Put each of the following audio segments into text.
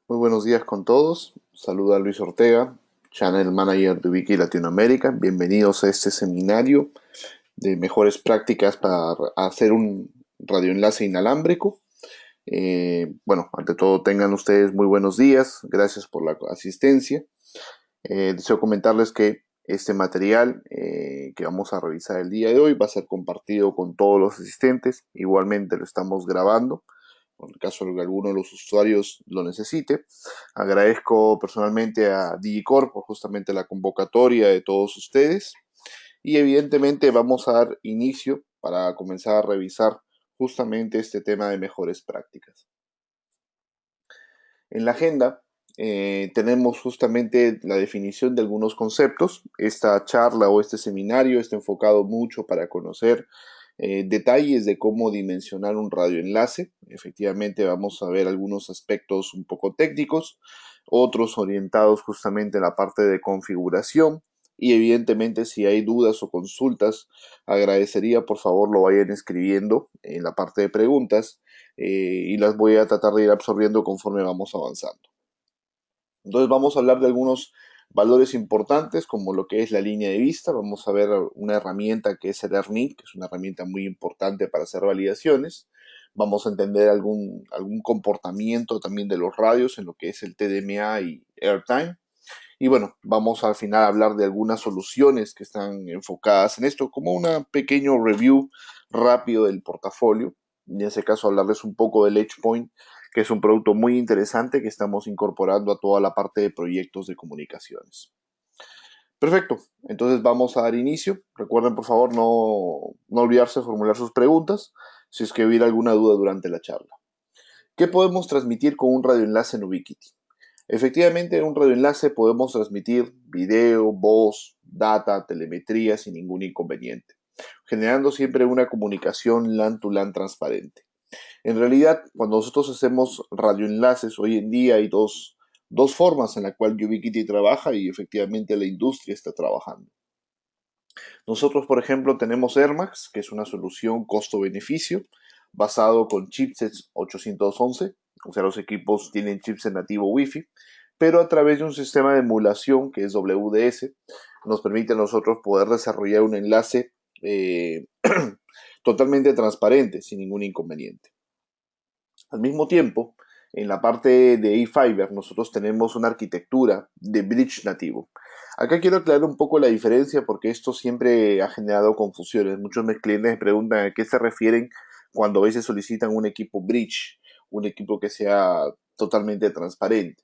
Muy buenos días con todos. Saluda Luis Ortega, Channel Manager de Wiki Latinoamérica. Bienvenidos a este seminario de mejores prácticas para hacer un radioenlace inalámbrico. Bueno, ante todo tengan ustedes muy buenos días. Gracias por la asistencia. Deseo comentarles que este material que vamos a revisar el día de hoy va a ser compartido con todos los asistentes. Igualmente lo estamos grabando en el caso de que alguno de los usuarios lo necesite. Agradezco personalmente a Digicorp por justamente la convocatoria de todos ustedes y evidentemente vamos a dar inicio para comenzar a revisar justamente este tema de mejores prácticas. En la agenda tenemos justamente la definición de algunos conceptos. Esta charla o este seminario está enfocado mucho para conocer detalles de cómo dimensionar un radioenlace. Efectivamente vamos a ver algunos aspectos un poco técnicos, otros orientados justamente a la parte de configuración. Y evidentemente si hay dudas o consultas, agradecería por favor lo vayan escribiendo en la parte de preguntas y las voy a tratar de ir absorbiendo conforme vamos avanzando. Entonces vamos a hablar de algunos valores importantes como lo que es la línea de vista. Vamos a ver una herramienta que es el ERNIT, que es una herramienta muy importante para hacer validaciones. Vamos a entender algún comportamiento también de los radios en lo que es el TDMA y AirTime. Y bueno, vamos al final a hablar de algunas soluciones que están enfocadas en esto, como un pequeño review rápido del portafolio. En ese caso hablarles un poco del EdgePoint, que es un producto muy interesante que estamos incorporando a toda la parte de proyectos de comunicaciones. Perfecto, entonces vamos a dar inicio. Recuerden por favor no olvidarse de formular sus preguntas si es que hubiera alguna duda durante la charla. ¿Qué podemos transmitir con un radioenlace en Ubiquiti? Efectivamente, en un radioenlace podemos transmitir video, voz, data, telemetría sin ningún inconveniente, generando siempre una comunicación LAN to LAN transparente. En realidad, cuando nosotros hacemos radioenlaces, hoy en día hay dos formas en la cual Ubiquiti trabaja y efectivamente la industria está trabajando. Nosotros, por ejemplo, tenemos AirMax, que es una solución costo-beneficio basado con chipsets 811, o sea, los equipos tienen chipset nativo Wi-Fi, pero a través de un sistema de emulación que es WDS, nos permite a nosotros poder desarrollar un enlace totalmente transparente, sin ningún inconveniente. Al mismo tiempo, en la parte de eFiber, nosotros tenemos una arquitectura de bridge nativo. Acá quiero aclarar un poco la diferencia porque esto siempre ha generado confusiones. Muchos de mis clientes me preguntan a qué se refieren cuando a veces solicitan un equipo bridge, un equipo que sea totalmente transparente.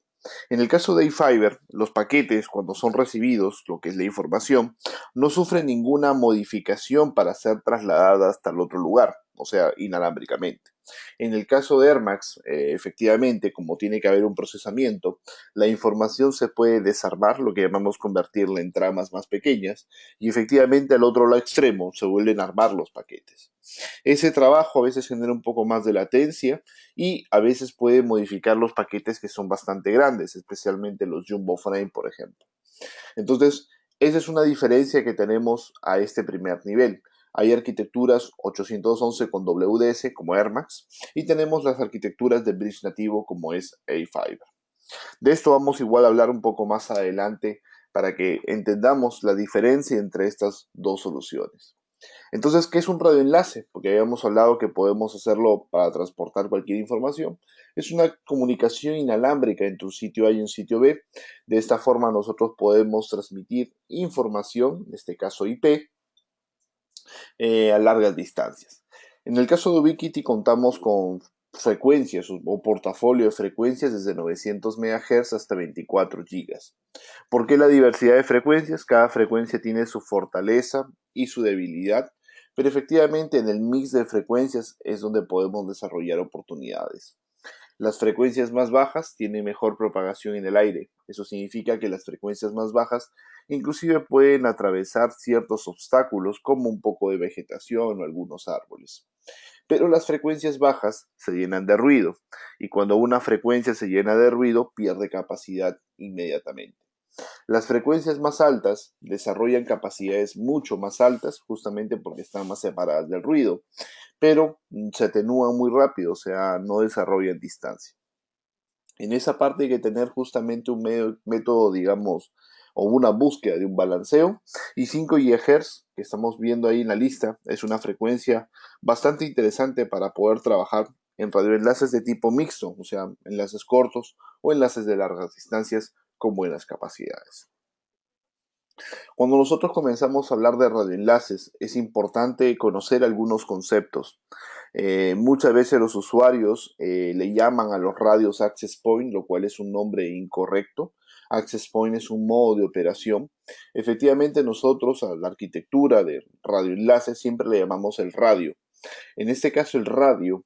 En el caso de eFiber, los paquetes, cuando son recibidos, lo que es la información, no sufren ninguna modificación para ser trasladada hasta el otro lugar, o sea, inalámbricamente. En el caso de Airmax, efectivamente, como tiene que haber un procesamiento, la información se puede desarmar, lo que llamamos convertirla en tramas más pequeñas, y efectivamente al otro lado extremo se vuelven a armar los paquetes. Ese trabajo a veces genera un poco más de latencia y a veces puede modificar los paquetes que son bastante grandes, especialmente los jumbo frame, por ejemplo. Entonces, esa es una diferencia que tenemos a este primer nivel. Hay arquitecturas 811 con WDS como AirMax y tenemos las arquitecturas de bridge nativo como es A5. De esto vamos igual a hablar un poco más adelante para que entendamos la diferencia entre estas dos soluciones. Entonces, ¿qué es un radioenlace? Porque habíamos hablado que podemos hacerlo para transportar cualquier información. Es una comunicación inalámbrica entre un sitio A y un sitio B. De esta forma nosotros podemos transmitir información, en este caso IP, a largas distancias. En el caso de Ubiquiti contamos con frecuencias o portafolio de frecuencias desde 900 MHz hasta 24 GB. ¿Por qué la diversidad de frecuencias? Cada frecuencia tiene su fortaleza y su debilidad, pero efectivamente en el mix de frecuencias es donde podemos desarrollar oportunidades. Las frecuencias más bajas tienen mejor propagación en el aire. Eso significa que las frecuencias más bajas inclusive pueden atravesar ciertos obstáculos como un poco de vegetación o algunos árboles. Pero las frecuencias bajas se llenan de ruido y cuando una frecuencia se llena de ruido pierde capacidad inmediatamente. Las frecuencias más altas desarrollan capacidades mucho más altas justamente porque están más separadas del ruido, pero se atenúan muy rápido, o sea, no desarrollan distancia. En esa parte hay que tener justamente un método, digamos, o una búsqueda de un balanceo. Y 5 GHz, que estamos viendo ahí en la lista, es una frecuencia bastante interesante para poder trabajar en radioenlaces de tipo mixto, o sea, enlaces cortos o enlaces de largas distancias con buenas capacidades. Cuando nosotros comenzamos a hablar de radioenlaces, es importante conocer algunos conceptos. Muchas veces los usuarios le llaman a los radios access point, lo cual es un nombre incorrecto. Access point es un modo de operación. Efectivamente, nosotros a la arquitectura de radioenlaces siempre le llamamos el radio. En este caso, el radio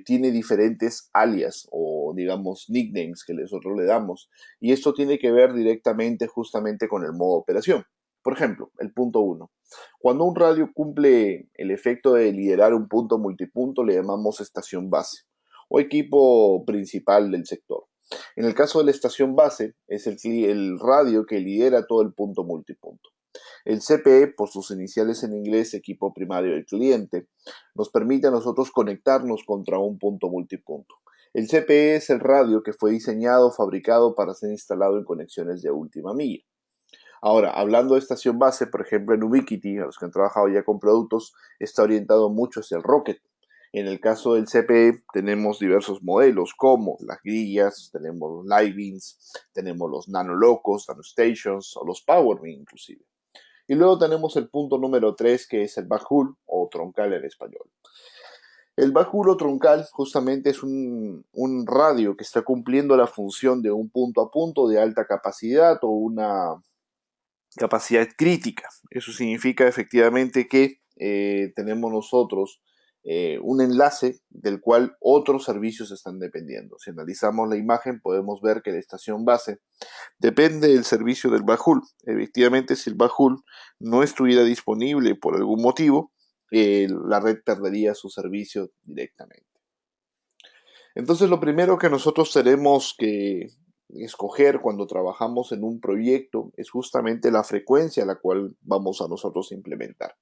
tiene diferentes alias o, digamos, nicknames que nosotros le damos. Y esto tiene que ver directamente justamente con el modo de operación. Por ejemplo, el punto uno. Cuando un radio cumple el efecto de liderar un punto multipunto, le llamamos estación base o equipo principal del sector. En el caso de la estación base, es el radio que lidera todo el punto multipunto. El CPE, por sus iniciales en inglés, equipo primario del cliente, nos permite a nosotros conectarnos contra un punto multipunto. El CPE es el radio que fue diseñado, fabricado para ser instalado en conexiones de última milla. Ahora, hablando de estación base, por ejemplo, en Ubiquiti, a los que han trabajado ya con productos, está orientado mucho hacia el Rocket. En el caso del CPE tenemos diversos modelos como las grillas, tenemos los Lightbeams, tenemos los Nano Locos, Nano Stations o los PowerBeam inclusive. Y luego tenemos el punto número 3 que es el bajul o troncal en español. El bajul o troncal justamente es un radio que está cumpliendo la función de un punto a punto de alta capacidad o una capacidad crítica. Eso significa efectivamente que tenemos nosotros un enlace del cual otros servicios están dependiendo. Si analizamos la imagen podemos ver que la estación base depende del servicio del Bajul. Efectivamente, si el Bajul no estuviera disponible por algún motivo, la red perdería su servicio directamente. Entonces, lo primero que nosotros tenemos que escoger cuando trabajamos en un proyecto es justamente la frecuencia a la cual vamos a nosotros implementar.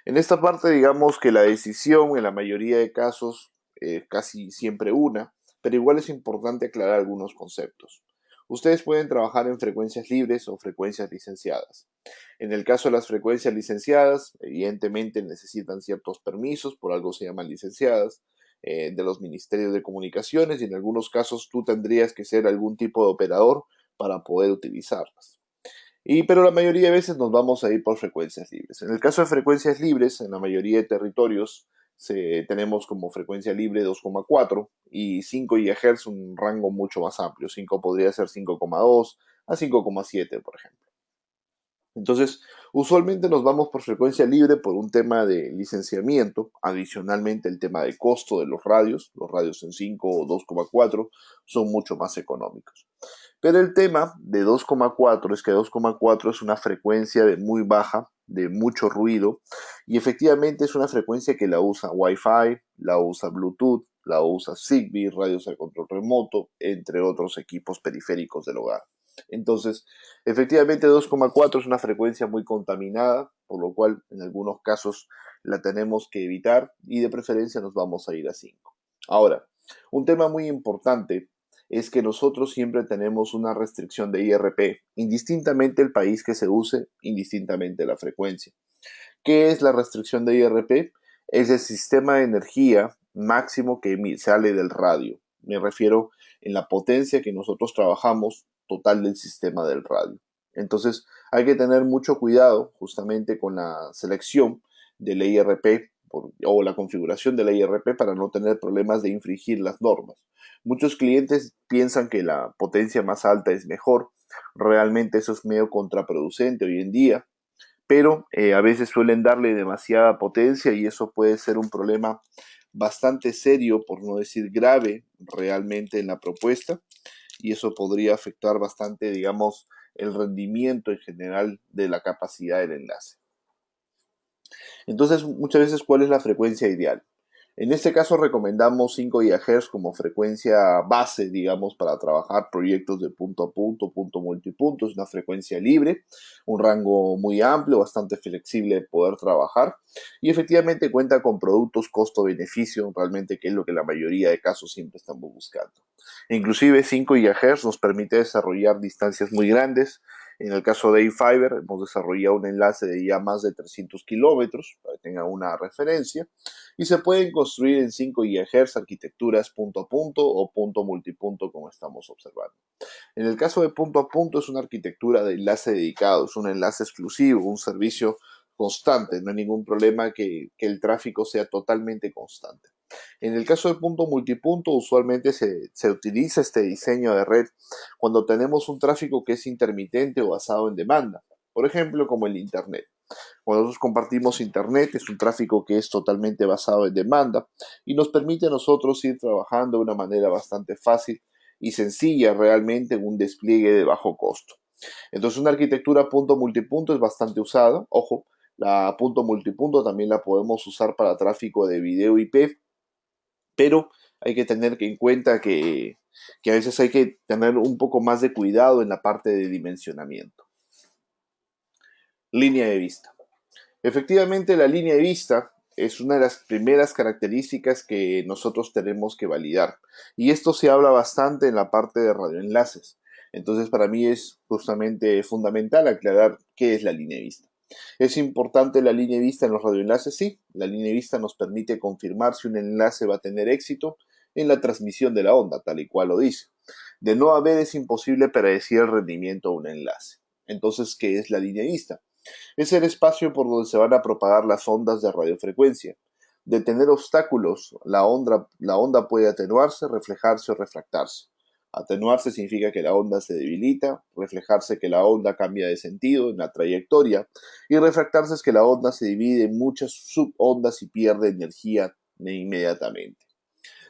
En esta parte, digamos que la decisión en la mayoría de casos casi siempre una, pero igual es importante aclarar algunos conceptos. Ustedes pueden trabajar en frecuencias libres o frecuencias licenciadas. En el caso de las frecuencias licenciadas, evidentemente necesitan ciertos permisos, por algo se llaman licenciadas, de los ministerios de comunicaciones y en algunos casos tú tendrías que ser algún tipo de operador para poder utilizarlas. Pero la mayoría de veces nos vamos a ir por frecuencias libres. En el caso de frecuencias libres, en la mayoría de territorios tenemos como frecuencia libre 2,4 y 5 GHz un rango mucho más amplio. 5 podría ser 5,2 a 5,7, por ejemplo. Entonces, usualmente nos vamos por frecuencia libre por un tema de licenciamiento, adicionalmente el tema de costo de los radios en 5 o 2,4 son mucho más económicos. Pero el tema de 2,4 es que 2,4 es una frecuencia de muy baja, de mucho ruido, y efectivamente es una frecuencia que la usa Wi-Fi, la usa Bluetooth, la usa Zigbee, radios de control remoto, entre otros equipos periféricos del hogar. Entonces, efectivamente 2,4 es una frecuencia muy contaminada, por lo cual en algunos casos la tenemos que evitar y de preferencia nos vamos a ir a 5. Ahora, un tema muy importante es que nosotros siempre tenemos una restricción de IRP, indistintamente el país que se use, indistintamente la frecuencia. ¿Qué es la restricción de IRP? Es el sistema de energía máximo que sale del radio. Me refiero en la potencia que nosotros trabajamos total del sistema del radio. Entonces hay que tener mucho cuidado justamente con la selección del IRP o la configuración del IRP para no tener problemas de infringir las normas. Muchos clientes piensan que la potencia más alta es mejor. Realmente eso es medio contraproducente hoy en día, pero a veces suelen darle demasiada potencia y eso puede ser un problema bastante serio, por no decir grave, realmente en la propuesta, y eso podría afectar bastante, digamos, el rendimiento en general de la capacidad del enlace. Entonces, muchas veces, ¿cuál es la frecuencia ideal? En este caso recomendamos 5 GHz como frecuencia base, digamos, para trabajar proyectos de punto multipunto. Es una frecuencia libre, un rango muy amplio, bastante flexible de poder trabajar y efectivamente cuenta con productos costo-beneficio, realmente que es lo que la mayoría de casos siempre estamos buscando. Inclusive 5 GHz nos permite desarrollar distancias muy grandes. En el caso de eFiber hemos desarrollado un enlace de ya más de 300 kilómetros, para que tengan una referencia, y se pueden construir en 5 GHz arquitecturas punto a punto o punto multipunto como estamos observando. En el caso de punto a punto es una arquitectura de enlace dedicado, es un enlace exclusivo, un servicio constante, no hay ningún problema que el tráfico sea totalmente constante. En el caso de punto multipunto, usualmente se utiliza este diseño de red cuando tenemos un tráfico que es intermitente o basado en demanda, por ejemplo, como el Internet. Cuando nosotros compartimos Internet, es un tráfico que es totalmente basado en demanda y nos permite a nosotros ir trabajando de una manera bastante fácil y sencilla realmente en un despliegue de bajo costo. Entonces una arquitectura punto multipunto es bastante usada. Ojo, la punto multipunto también la podemos usar para tráfico de video IP, pero hay que tener en cuenta que a veces hay que tener un poco más de cuidado en la parte de dimensionamiento. Línea de vista. Efectivamente, la línea de vista es una de las primeras características que nosotros tenemos que validar. Y esto se habla bastante en la parte de radioenlaces. Entonces, para mí es justamente fundamental aclarar qué es la línea de vista. ¿Es importante la línea de vista en los radioenlaces? Sí, la línea de vista nos permite confirmar si un enlace va a tener éxito en la transmisión de la onda, tal y cual lo dice. De no haber, es imposible predecir el rendimiento de un enlace. Entonces, ¿qué es la línea de vista? Es el espacio por donde se van a propagar las ondas de radiofrecuencia. De tener obstáculos, la onda puede atenuarse, reflejarse o refractarse. Atenuarse significa que la onda se debilita, reflejarse que la onda cambia de sentido en la trayectoria y refractarse es que la onda se divide en muchas subondas y pierde energía inmediatamente.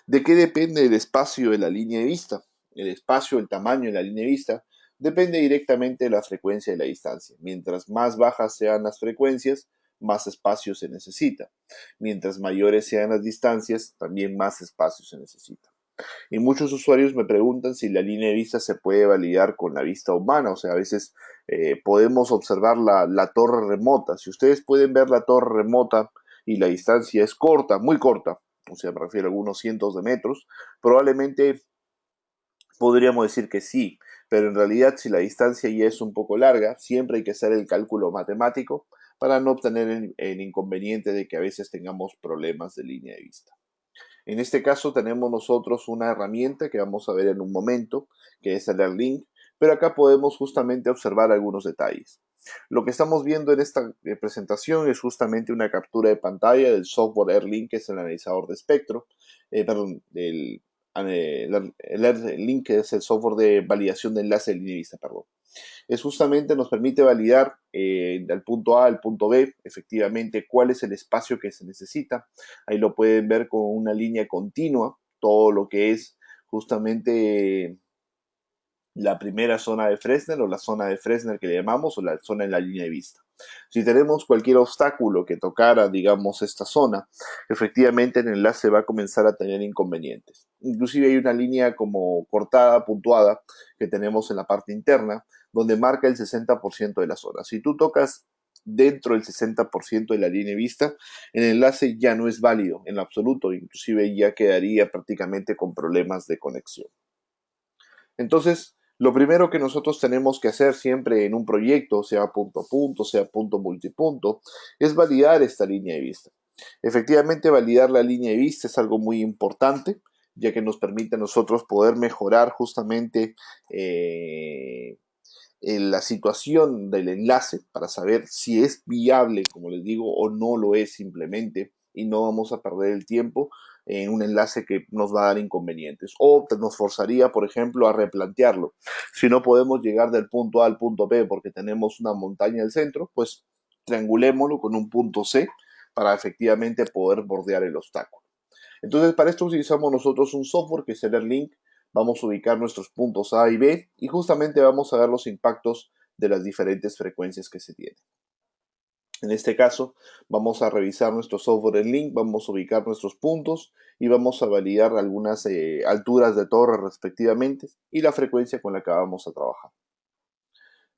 ¿De qué depende el espacio de la línea de vista? El espacio, el tamaño de la línea de vista, depende directamente de la frecuencia de la distancia. Mientras más bajas sean las frecuencias, más espacio se necesita. Mientras mayores sean las distancias, también más espacio se necesita. Y muchos usuarios me preguntan si la línea de vista se puede validar con la vista humana, o sea, a veces podemos observar la torre remota. Si ustedes pueden ver la torre remota y la distancia es corta, muy corta, o sea, me refiero a algunos cientos de metros, probablemente podríamos decir que sí, pero en realidad si la distancia ya es un poco larga, siempre hay que hacer el cálculo matemático para no obtener el inconveniente de que a veces tengamos problemas de línea de vista. En este caso tenemos nosotros una herramienta que vamos a ver en un momento, que es el AirLink, pero acá podemos justamente observar algunos detalles. Lo que estamos viendo en esta presentación es justamente una captura de pantalla del software AirLink, que es el analizador de espectro, perdón, el AirLink, que es el software de validación de enlace de línea de vista, perdón. Es justamente nos permite validar del punto A al punto B efectivamente cuál es el espacio que se necesita. Ahí lo pueden ver con una línea continua, todo lo que es justamente la primera zona de Fresnel o la zona de Fresnel que le llamamos o la zona en la línea de vista. Si tenemos cualquier obstáculo que tocara, digamos, esta zona, efectivamente el enlace va a comenzar a tener inconvenientes. Inclusive hay una línea como cortada, puntuada, que tenemos en la parte interna, donde marca el 60% de la zona. Si tú tocas dentro del 60% de la línea de vista, el enlace ya no es válido en lo absoluto, inclusive ya quedaría prácticamente con problemas de conexión. Entonces, lo primero que nosotros tenemos que hacer siempre en un proyecto, sea punto a punto, sea punto multipunto, es validar esta línea de vista. Efectivamente, validar la línea de vista es algo muy importante, ya que nos permite a nosotros poder mejorar justamente en la situación del enlace para saber si es viable, como les digo, o no lo es simplemente, y no vamos a perder el tiempo en un enlace que nos va a dar inconvenientes. O nos forzaría, por ejemplo, a replantearlo. Si no podemos llegar del punto A al punto B porque tenemos una montaña al centro, pues triangulémoslo con un punto C para efectivamente poder bordear el obstáculo. Entonces, para esto utilizamos nosotros un software que es el AirLink. Vamos a ubicar nuestros puntos A y B y justamente vamos a ver los impactos de las diferentes frecuencias que se tienen. En este caso, vamos a revisar nuestro software en link, vamos a ubicar nuestros puntos y vamos a validar algunas alturas de torre respectivamente y la frecuencia con la que vamos a trabajar.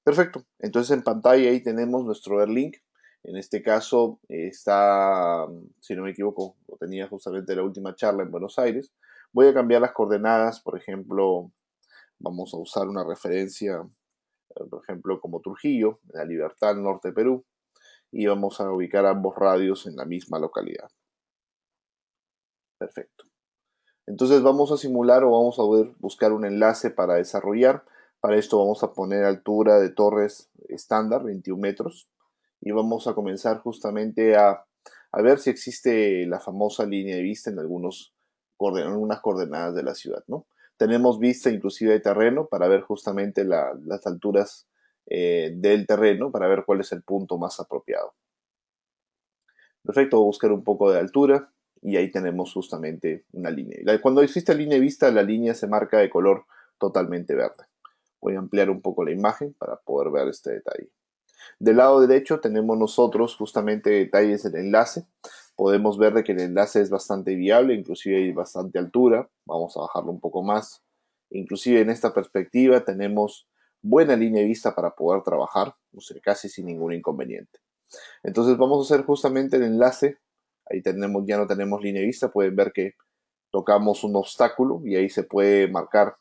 Perfecto, entonces en pantalla ahí tenemos nuestro Airlink. En este caso está, si no me equivoco, lo tenía justamente la última charla en Buenos Aires. Voy a cambiar las coordenadas, por ejemplo, vamos a usar una referencia, por ejemplo, como Trujillo, en la Libertad, norte de Perú, y vamos a ubicar ambos radios en la misma localidad. Perfecto. Entonces vamos a simular o vamos a buscar un enlace para desarrollar. Para esto vamos a poner altura de torres estándar, 21 metros, y vamos a comenzar justamente a ver si existe la famosa línea de vista en algunas coordenadas de la ciudad, ¿no? Tenemos vista inclusive de terreno para ver justamente las alturas del terreno, para ver cuál es el punto más apropiado. Perfecto, voy a buscar un poco de altura y ahí tenemos justamente una línea. Cuando existe línea de vista, la línea se marca de color totalmente verde. Voy a ampliar un poco la imagen para poder ver este detalle. Del lado derecho tenemos nosotros justamente detalles del enlace. Podemos ver de que el enlace es bastante viable, inclusive hay bastante altura. Vamos a bajarlo un poco más. Inclusive en esta perspectiva tenemos buena línea de vista para poder trabajar, o sea, casi sin ningún inconveniente. Entonces vamos a hacer justamente el enlace. Ahí tenemos, ya no tenemos línea de vista. Pueden ver que tocamos un obstáculo y ahí se puede marcar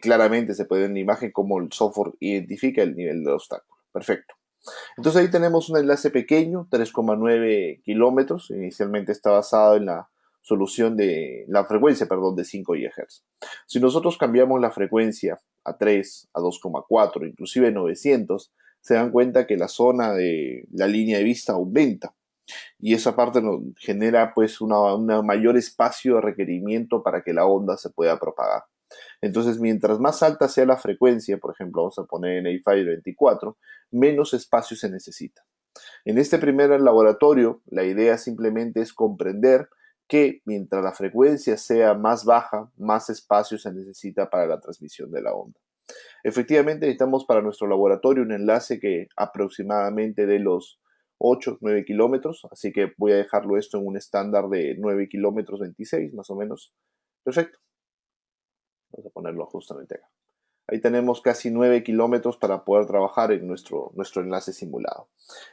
claramente, se puede ver en la imagen cómo el software identifica el nivel del obstáculo. Perfecto. Entonces ahí tenemos un enlace pequeño, 3,9 kilómetros. Inicialmente está basado en la solución de la frecuencia, perdón, de 5 GHz. Si nosotros cambiamos la frecuencia a 3, a 2,4, inclusive 900, se dan cuenta que la zona de la línea de vista aumenta y esa parte nos genera pues una mayor espacio de requerimiento para que la onda se pueda propagar. Entonces, mientras más alta sea la frecuencia, por ejemplo, vamos a poner en A-Fire 24, menos espacio se necesita. En este primer laboratorio, la idea simplemente es comprender que mientras la frecuencia sea más baja, más espacio se necesita para la transmisión de la onda. Efectivamente, necesitamos para nuestro laboratorio un enlace que aproximadamente de los 8, 9 kilómetros, así que voy a dejarlo esto en un estándar de 9 kilómetros 26, más o menos. Perfecto. Vamos a ponerlo justamente acá. Ahí tenemos casi 9 kilómetros para poder trabajar en nuestro enlace simulado.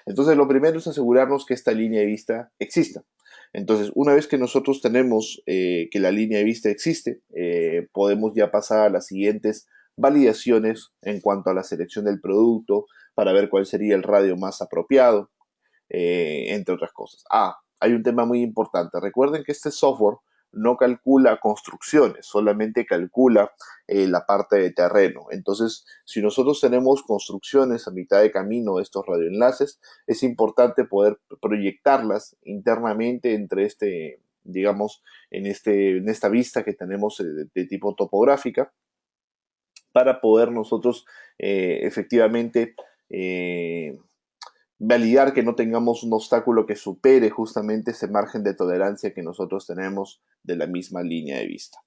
Entonces, lo primero es asegurarnos que esta línea de vista exista. Entonces, una vez que nosotros tenemos que la línea de vista existe, podemos ya pasar a las siguientes validaciones en cuanto a la selección del producto para ver cuál sería el radio más apropiado, entre otras cosas. Hay un tema muy importante. Recuerden que este software no calcula construcciones, solamente calcula la parte de terreno. Entonces, si nosotros tenemos construcciones a mitad de camino de estos radioenlaces, es importante poder proyectarlas internamente entre digamos, en esta vista que tenemos de tipo topográfica, para poder nosotros efectivamente validar que no tengamos un obstáculo que supere justamente ese margen de tolerancia que nosotros tenemos de la misma línea de vista.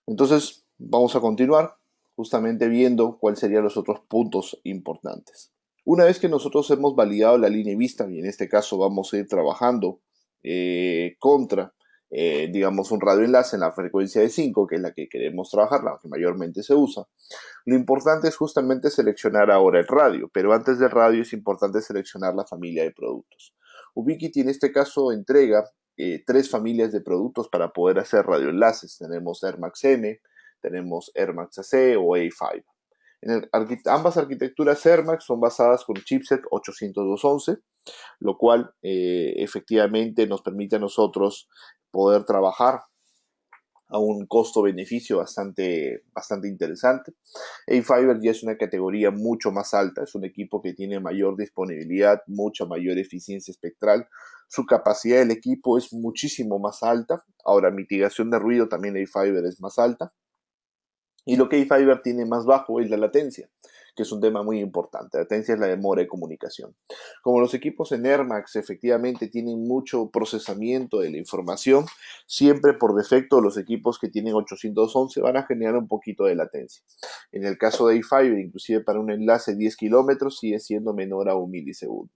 Entonces, vamos a continuar justamente viendo cuáles serían los otros puntos importantes. Una vez que nosotros hemos validado la línea de vista, y en este caso vamos a ir trabajando contra, digamos, un radioenlace en la frecuencia de 5, que es la que queremos trabajar, la que mayormente se usa, lo importante es justamente seleccionar ahora el radio, pero antes del radio es importante seleccionar la familia de productos. Ubiquiti en este caso entrega tres familias de productos para poder hacer radioenlaces. Tenemos AirMax M, tenemos AirMax AC o A5. Ambas arquitecturas AirMax son basadas con chipset 802.11, lo cual efectivamente nos permite a nosotros poder trabajar a un costo-beneficio bastante interesante. A-Fiber ya es una categoría mucho más alta, es un equipo que tiene mayor disponibilidad, mucha mayor eficiencia espectral, su capacidad del equipo es muchísimo más alta, ahora mitigación de ruido también A-Fiber es más alta, y lo que A-Fiber tiene más bajo es la latencia, que es un tema muy importante. Latencia es la demora de comunicación. Como los equipos en Air Max efectivamente tienen mucho procesamiento de la información, siempre por defecto los equipos que tienen 811 van a generar un poquito de latencia. En el caso de A-Fiber, inclusive para un enlace 10 kilómetros, sigue siendo menor a un milisegundo.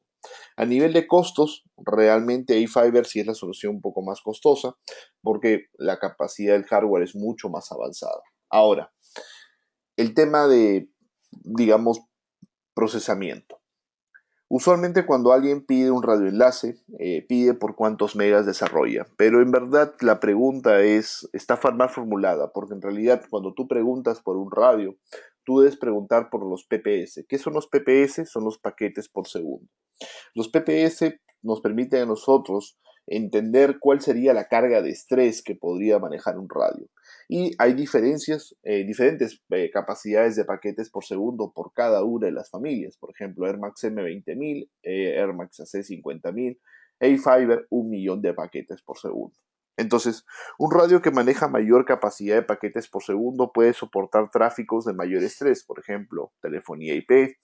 A nivel de costos, realmente A-Fiber sí es la solución un poco más costosa porque la capacidad del hardware es mucho más avanzada. Ahora, el tema de, digamos, procesamiento. Usualmente cuando alguien pide un radioenlace, pide por cuántos megas desarrolla, pero en verdad la pregunta está mal formulada, porque en realidad cuando tú preguntas por un radio, tú debes preguntar por los PPS. ¿Qué son los PPS? Son los paquetes por segundo. Los PPS nos permiten a nosotros entender cuál sería la carga de estrés que podría manejar un radio. Y hay diferentes capacidades de paquetes por segundo por cada una de las familias. Por ejemplo, Air Max M 20.000, Air Max AC 50.000, A-Fiber 1.000.000 de paquetes por segundo. Entonces, un radio que maneja mayor capacidad de paquetes por segundo puede soportar tráficos de mayor estrés, por ejemplo, telefonía IP,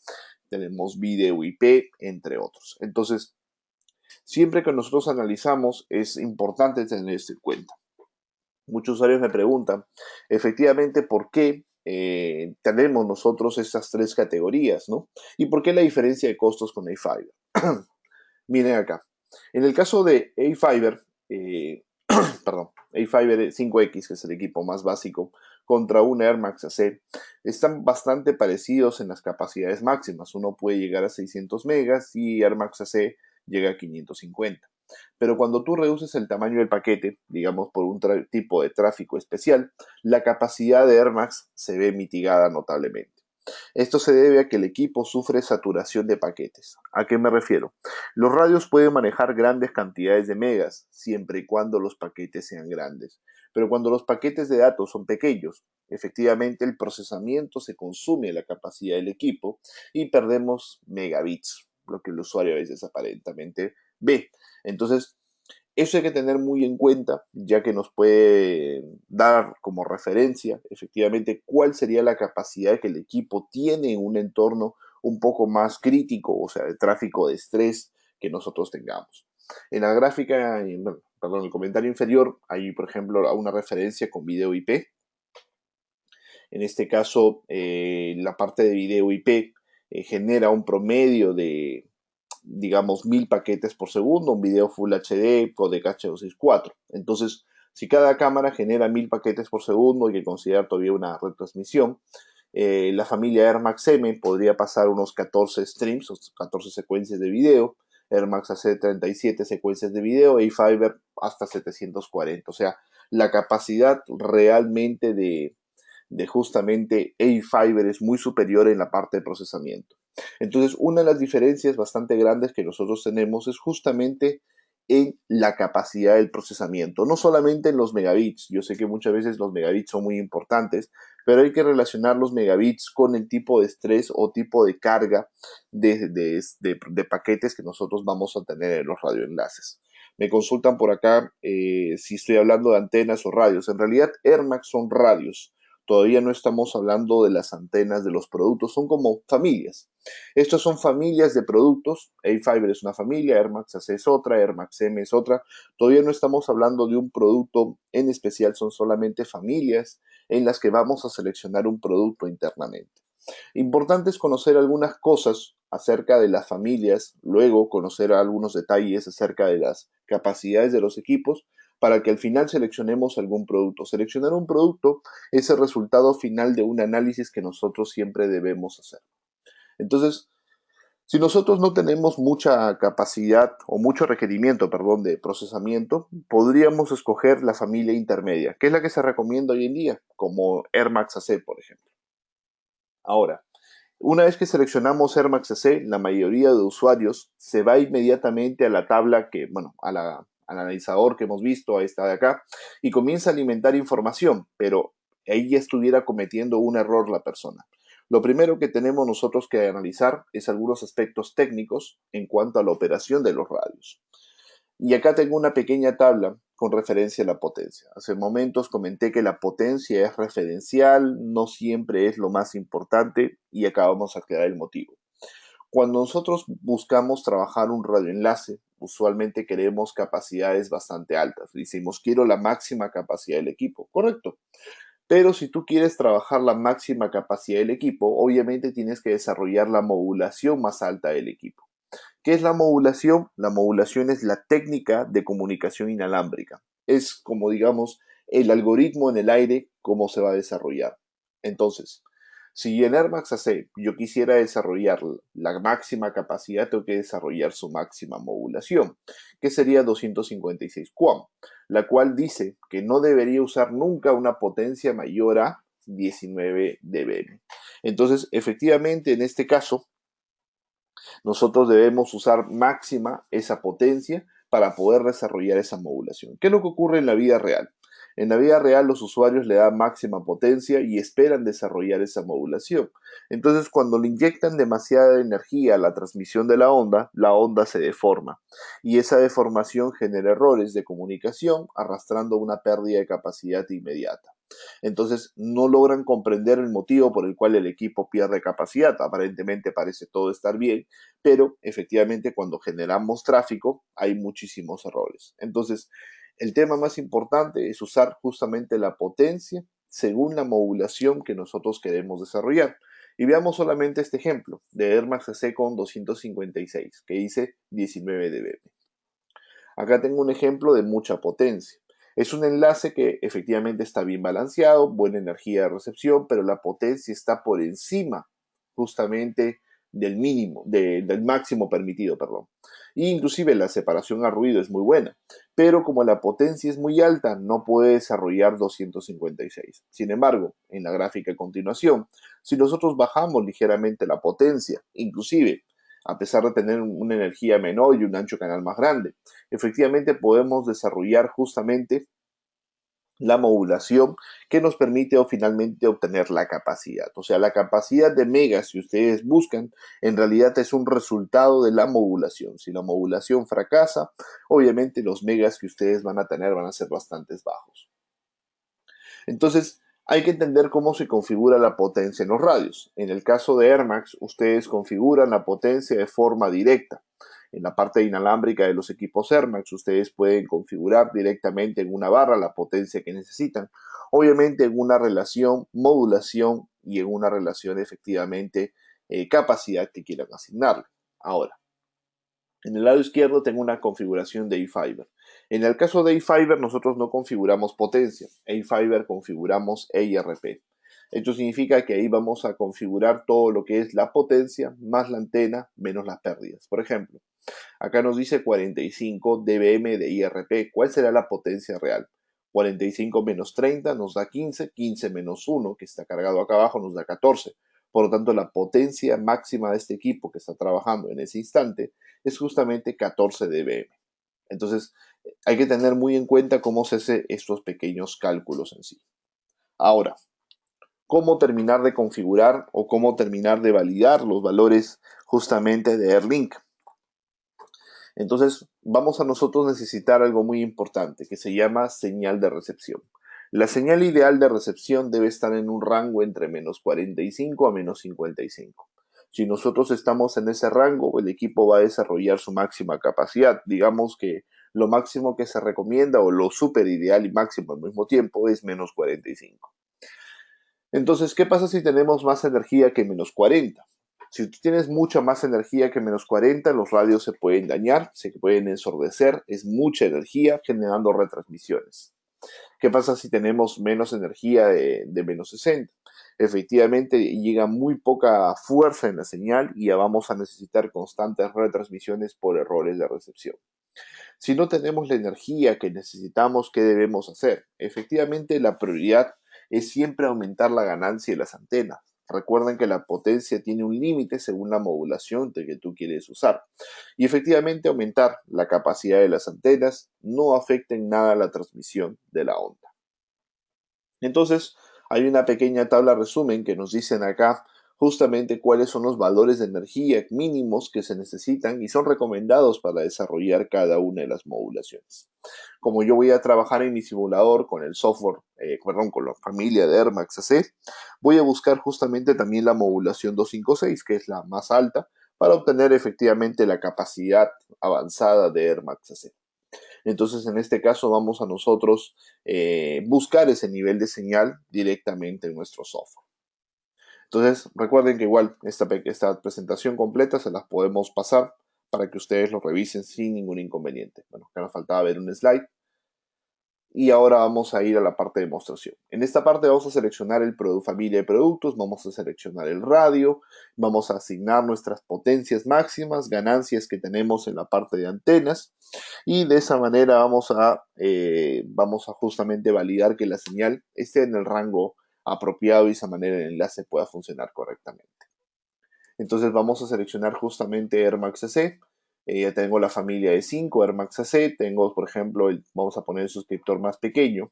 tenemos video IP, entre otros. Entonces, siempre que nosotros analizamos, es importante tener esto en cuenta. Muchos usuarios me preguntan, efectivamente, ¿por qué tenemos nosotros estas tres categorías, ¿no? ¿Y por qué la diferencia de costos con A-Fiber? Miren acá. En el caso de A-Fiber, perdón, A-Fiber 5X, que es el equipo más básico, contra un Air Max AC, están bastante parecidos en las capacidades máximas. Uno puede llegar a 600 megas y Air Max AC llega a 550. Pero cuando tú reduces el tamaño del paquete, digamos por un tipo de tráfico especial, la capacidad de Air Max se ve mitigada notablemente. Esto se debe a que el equipo sufre saturación de paquetes. ¿A qué me refiero? Los radios pueden manejar grandes cantidades de megas, siempre y cuando los paquetes sean grandes. Pero cuando los paquetes de datos son pequeños, efectivamente el procesamiento se consume la capacidad del equipo y perdemos megabits, lo que el usuario a veces aparentemente ve. Entonces, eso hay que tener muy en cuenta, ya que nos puede dar como referencia efectivamente cuál sería la capacidad que el equipo tiene en un entorno un poco más crítico, o sea, de tráfico de estrés que nosotros tengamos. En la gráfica, perdón, en el comentario inferior, hay, por ejemplo, una referencia con video IP. En este caso, la parte de video IP genera un promedio de, digamos, 1000 paquetes por segundo, un video Full HD, codec H264. Entonces, si cada cámara genera 1000 paquetes por segundo, hay que considerar todavía una retransmisión. La familia Air Max M podría pasar unos 14 streams, 14 secuencias de video. Air Max AC 37 secuencias de video, A-Fiber hasta 740. O sea, la capacidad realmente de justamente A-Fiber es muy superior en la parte de procesamiento. Entonces, una de las diferencias bastante grandes que nosotros tenemos es justamente en la capacidad del procesamiento, no solamente en los megabits. Yo sé que muchas veces los megabits son muy importantes, pero hay que relacionar los megabits con el tipo de estrés o tipo de carga de paquetes que nosotros vamos a tener en los radioenlaces. Me consultan por acá si estoy hablando de antenas o radios. En realidad, Air Max son radios. Todavía no estamos hablando de las antenas de los productos, son como familias. Estas son familias de productos. A-Fiber es una familia, Air Max AC es otra, Air Max M es otra. Todavía no estamos hablando de un producto en especial, son solamente familias en las que vamos a seleccionar un producto internamente. Importante es conocer algunas cosas acerca de las familias, luego conocer algunos detalles acerca de las capacidades de los equipos para que al final seleccionemos algún producto. Seleccionar un producto es el resultado final de un análisis que nosotros siempre debemos hacer. Entonces, si nosotros no tenemos mucha capacidad o mucho requerimiento, perdón, de procesamiento, podríamos escoger la familia intermedia, que es la que se recomienda hoy en día, como Air Max AC, por ejemplo. Ahora, una vez que seleccionamos Air Max AC, la mayoría de usuarios se va inmediatamente a la tabla que, bueno, al analizador que hemos visto, a esta de acá, y comienza a alimentar información, pero ahí ya estuviera cometiendo un error la persona. Lo primero que tenemos nosotros que analizar es algunos aspectos técnicos en cuanto a la operación de los radios. Y acá tengo una pequeña tabla con referencia a la potencia. Hace momentos comenté que la potencia es referencial, no siempre es lo más importante y acabamos a aclarar el motivo. Cuando nosotros buscamos trabajar un radioenlace, usualmente queremos capacidades bastante altas. Decimos, quiero la máxima capacidad del equipo. Correcto. Pero si tú quieres trabajar la máxima capacidad del equipo, obviamente tienes que desarrollar la modulación más alta del equipo. ¿Qué es la modulación? La modulación es la técnica de comunicación inalámbrica. Es como, digamos, el algoritmo en el aire, cómo se va a desarrollar. Entonces, si en Air Max AC yo quisiera desarrollar la máxima capacidad, tengo que desarrollar su máxima modulación, que sería 256 QAM, la cual dice que no debería usar nunca una potencia mayor a 19 dBm. Entonces, efectivamente, en este caso, nosotros debemos usar máxima esa potencia para poder desarrollar esa modulación. ¿Qué es lo que ocurre en la vida real? En la vida real los usuarios le dan máxima potencia y esperan desarrollar esa modulación. Entonces cuando le inyectan demasiada energía a la transmisión de la onda se deforma y esa deformación genera errores de comunicación arrastrando una pérdida de capacidad inmediata. Entonces no logran comprender el motivo por el cual el equipo pierde capacidad. Aparentemente parece todo estar bien, pero efectivamente cuando generamos tráfico hay muchísimos errores. Entonces, el tema más importante es usar justamente la potencia según la modulación que nosotros queremos desarrollar. Y veamos solamente este ejemplo de Air Max AC con 256, que dice 19 dB. Acá tengo un ejemplo de mucha potencia. Es un enlace que efectivamente está bien balanceado, buena energía de recepción, pero la potencia está por encima justamente del mínimo, del máximo permitido, perdón. E inclusive la separación a ruido es muy buena, pero como la potencia es muy alta, no puede desarrollar 256. Sin embargo, en la gráfica a continuación, si nosotros bajamos ligeramente la potencia, inclusive a pesar de tener una energía menor y un ancho canal más grande, efectivamente podemos desarrollar justamente la modulación que nos permite finalmente obtener la capacidad. O sea, la capacidad de megas, si ustedes buscan, en realidad es un resultado de la modulación. Si la modulación fracasa, obviamente los megas que ustedes van a tener van a ser bastante bajos. Entonces, hay que entender cómo se configura la potencia en los radios. En el caso de Air Max, ustedes configuran la potencia de forma directa. En la parte inalámbrica de los equipos Air Max, ustedes pueden configurar directamente en una barra la potencia que necesitan. Obviamente en una relación modulación y en una relación efectivamente capacidad que quieran asignarle. Ahora, en el lado izquierdo tengo una configuración de eFiber. En el caso de eFiber nosotros no configuramos potencia. eFiber configuramos EIRP. Esto significa que ahí vamos a configurar todo lo que es la potencia más la antena menos las pérdidas. Por ejemplo, acá nos dice 45 dBm de IRP. ¿Cuál será la potencia real? 45 menos 30 nos da 15, 15 menos 1, que está cargado acá abajo, nos da 14. Por lo tanto, la potencia máxima de este equipo que está trabajando en ese instante es justamente 14 dBm. Entonces, hay que tener muy en cuenta cómo se hacen estos pequeños cálculos en sí. Ahora, ¿cómo terminar de configurar o cómo terminar de validar los valores justamente de AirLink? Entonces, vamos a nosotros necesitar algo muy importante que se llama señal de recepción. La señal ideal de recepción debe estar en un rango entre menos 45 a menos 55. Si nosotros estamos en ese rango, el equipo va a desarrollar su máxima capacidad. Digamos que lo máximo que se recomienda o lo súper ideal y máximo al mismo tiempo es menos 45. Entonces, ¿qué pasa si tenemos más energía que menos 40? Si tú tienes mucha más energía que menos 40, los radios se pueden dañar, se pueden ensordecer, es mucha energía generando retransmisiones. ¿Qué pasa si tenemos menos energía de menos 60? Efectivamente, llega muy poca fuerza en la señal y ya vamos a necesitar constantes retransmisiones por errores de recepción. Si no tenemos la energía que necesitamos, ¿qué debemos hacer? Efectivamente, la prioridad es siempre aumentar la ganancia de las antenas. Recuerden que la potencia tiene un límite según la modulación que tú quieres usar. Y efectivamente aumentar la capacidad de las antenas no afecta en nada la transmisión de la onda. Entonces, hay una pequeña tabla resumen que nos dicen acá justamente cuáles son los valores de energía mínimos que se necesitan y son recomendados para desarrollar cada una de las modulaciones. Como yo voy a trabajar en mi simulador con el software, con la familia de Airmax AC, voy a buscar justamente también la modulación 256, que es la más alta, para obtener efectivamente la capacidad avanzada de Airmax AC. Entonces, en este caso, vamos a nosotros buscar ese nivel de señal directamente en nuestro software. Entonces, recuerden que igual esta presentación completa se las podemos pasar para que ustedes lo revisen sin ningún inconveniente. Bueno, acá nos faltaba ver un slide. Y ahora vamos a ir a la parte de demostración. En esta parte vamos a seleccionar familia de productos, vamos a seleccionar el radio, vamos a asignar nuestras potencias máximas, ganancias que tenemos en la parte de antenas, y de esa manera vamos a justamente validar que la señal esté en el rango apropiado y de esa manera el enlace pueda funcionar correctamente. Entonces vamos a seleccionar justamente Airmax AC. Ya tengo la familia de 5 Airmax AC. Tengo, por ejemplo, vamos a poner el suscriptor más pequeño.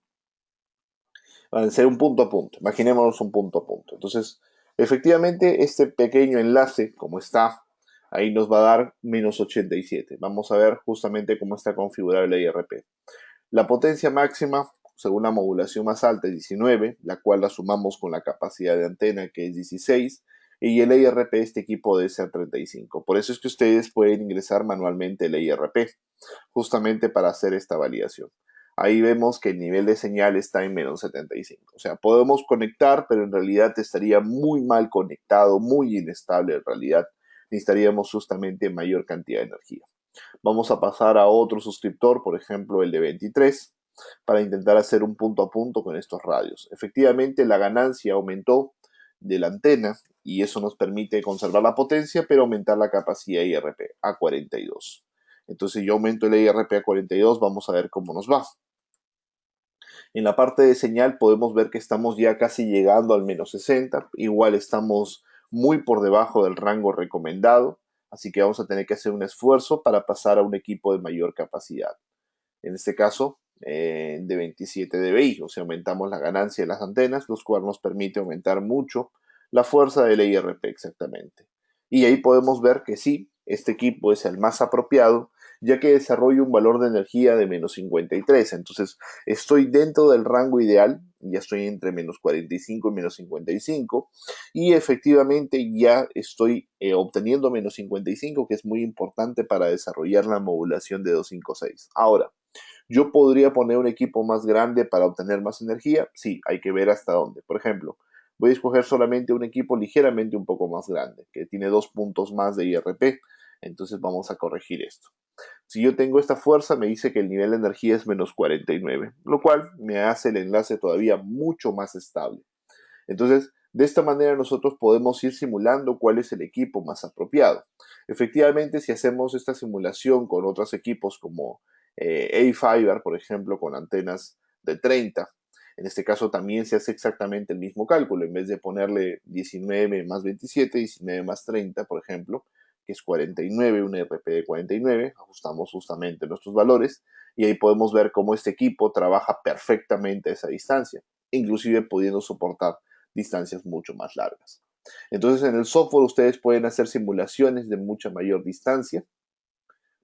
Va a ser un punto a punto. Imaginémonos un punto a punto. Entonces, efectivamente, este pequeño enlace, como está, ahí nos va a dar menos 87. Vamos a ver justamente cómo está configurado el IRP. La potencia máxima, según la modulación más alta, es 19, la cual la sumamos con la capacidad de antena, que es 16, y el IRP de este equipo debe ser 35. Por eso es que ustedes pueden ingresar manualmente el IRP, justamente para hacer esta validación. Ahí vemos que el nivel de señal está en menos 75. O sea, podemos conectar, pero en realidad estaría muy mal conectado, muy inestable en realidad. Necesitaríamos justamente mayor cantidad de energía. Vamos a pasar a otro suscriptor, por ejemplo el de 23, para intentar hacer un punto a punto con estos radios. Efectivamente, la ganancia aumentó de la antena y eso nos permite conservar la potencia, pero aumentar la capacidad IRP a 42. Entonces yo aumento el IRP a 42, vamos a ver cómo nos va. En la parte de señal podemos ver que estamos ya casi llegando al menos 60, igual estamos muy por debajo del rango recomendado, así que vamos a tener que hacer un esfuerzo para pasar a un equipo de mayor capacidad. En este caso, de 27 dBi, o sea, aumentamos la ganancia de las antenas, los cuales nos permite aumentar mucho la fuerza del IRP exactamente. Y ahí podemos ver que sí, este equipo es el más apropiado, ya que desarrolla un valor de energía de menos 53. Entonces, estoy dentro del rango ideal, ya estoy entre menos 45 y menos 55, y efectivamente ya estoy obteniendo menos 55, que es muy importante para desarrollar la modulación de 256. Ahora, ¿yo podría poner un equipo más grande para obtener más energía? Sí, hay que ver hasta dónde. Por ejemplo, voy a escoger solamente un equipo ligeramente un poco más grande, que tiene 2 puntos más de IRP. Entonces vamos a corregir esto. Si yo tengo esta fuerza, me dice que el nivel de energía es menos 49, lo cual me hace el enlace todavía mucho más estable. Entonces, de esta manera nosotros podemos ir simulando cuál es el equipo más apropiado. Efectivamente, si hacemos esta simulación con otros equipos como A-Fiber, por ejemplo, con antenas de 30, en este caso también se hace exactamente el mismo cálculo. En vez de ponerle 19 más 27, 19 más 30, por ejemplo, que es 49, un RP de 49, ajustamos justamente nuestros valores y ahí podemos ver cómo este equipo trabaja perfectamente a esa distancia, inclusive pudiendo soportar distancias mucho más largas. Entonces en el software ustedes pueden hacer simulaciones de mucha mayor distancia.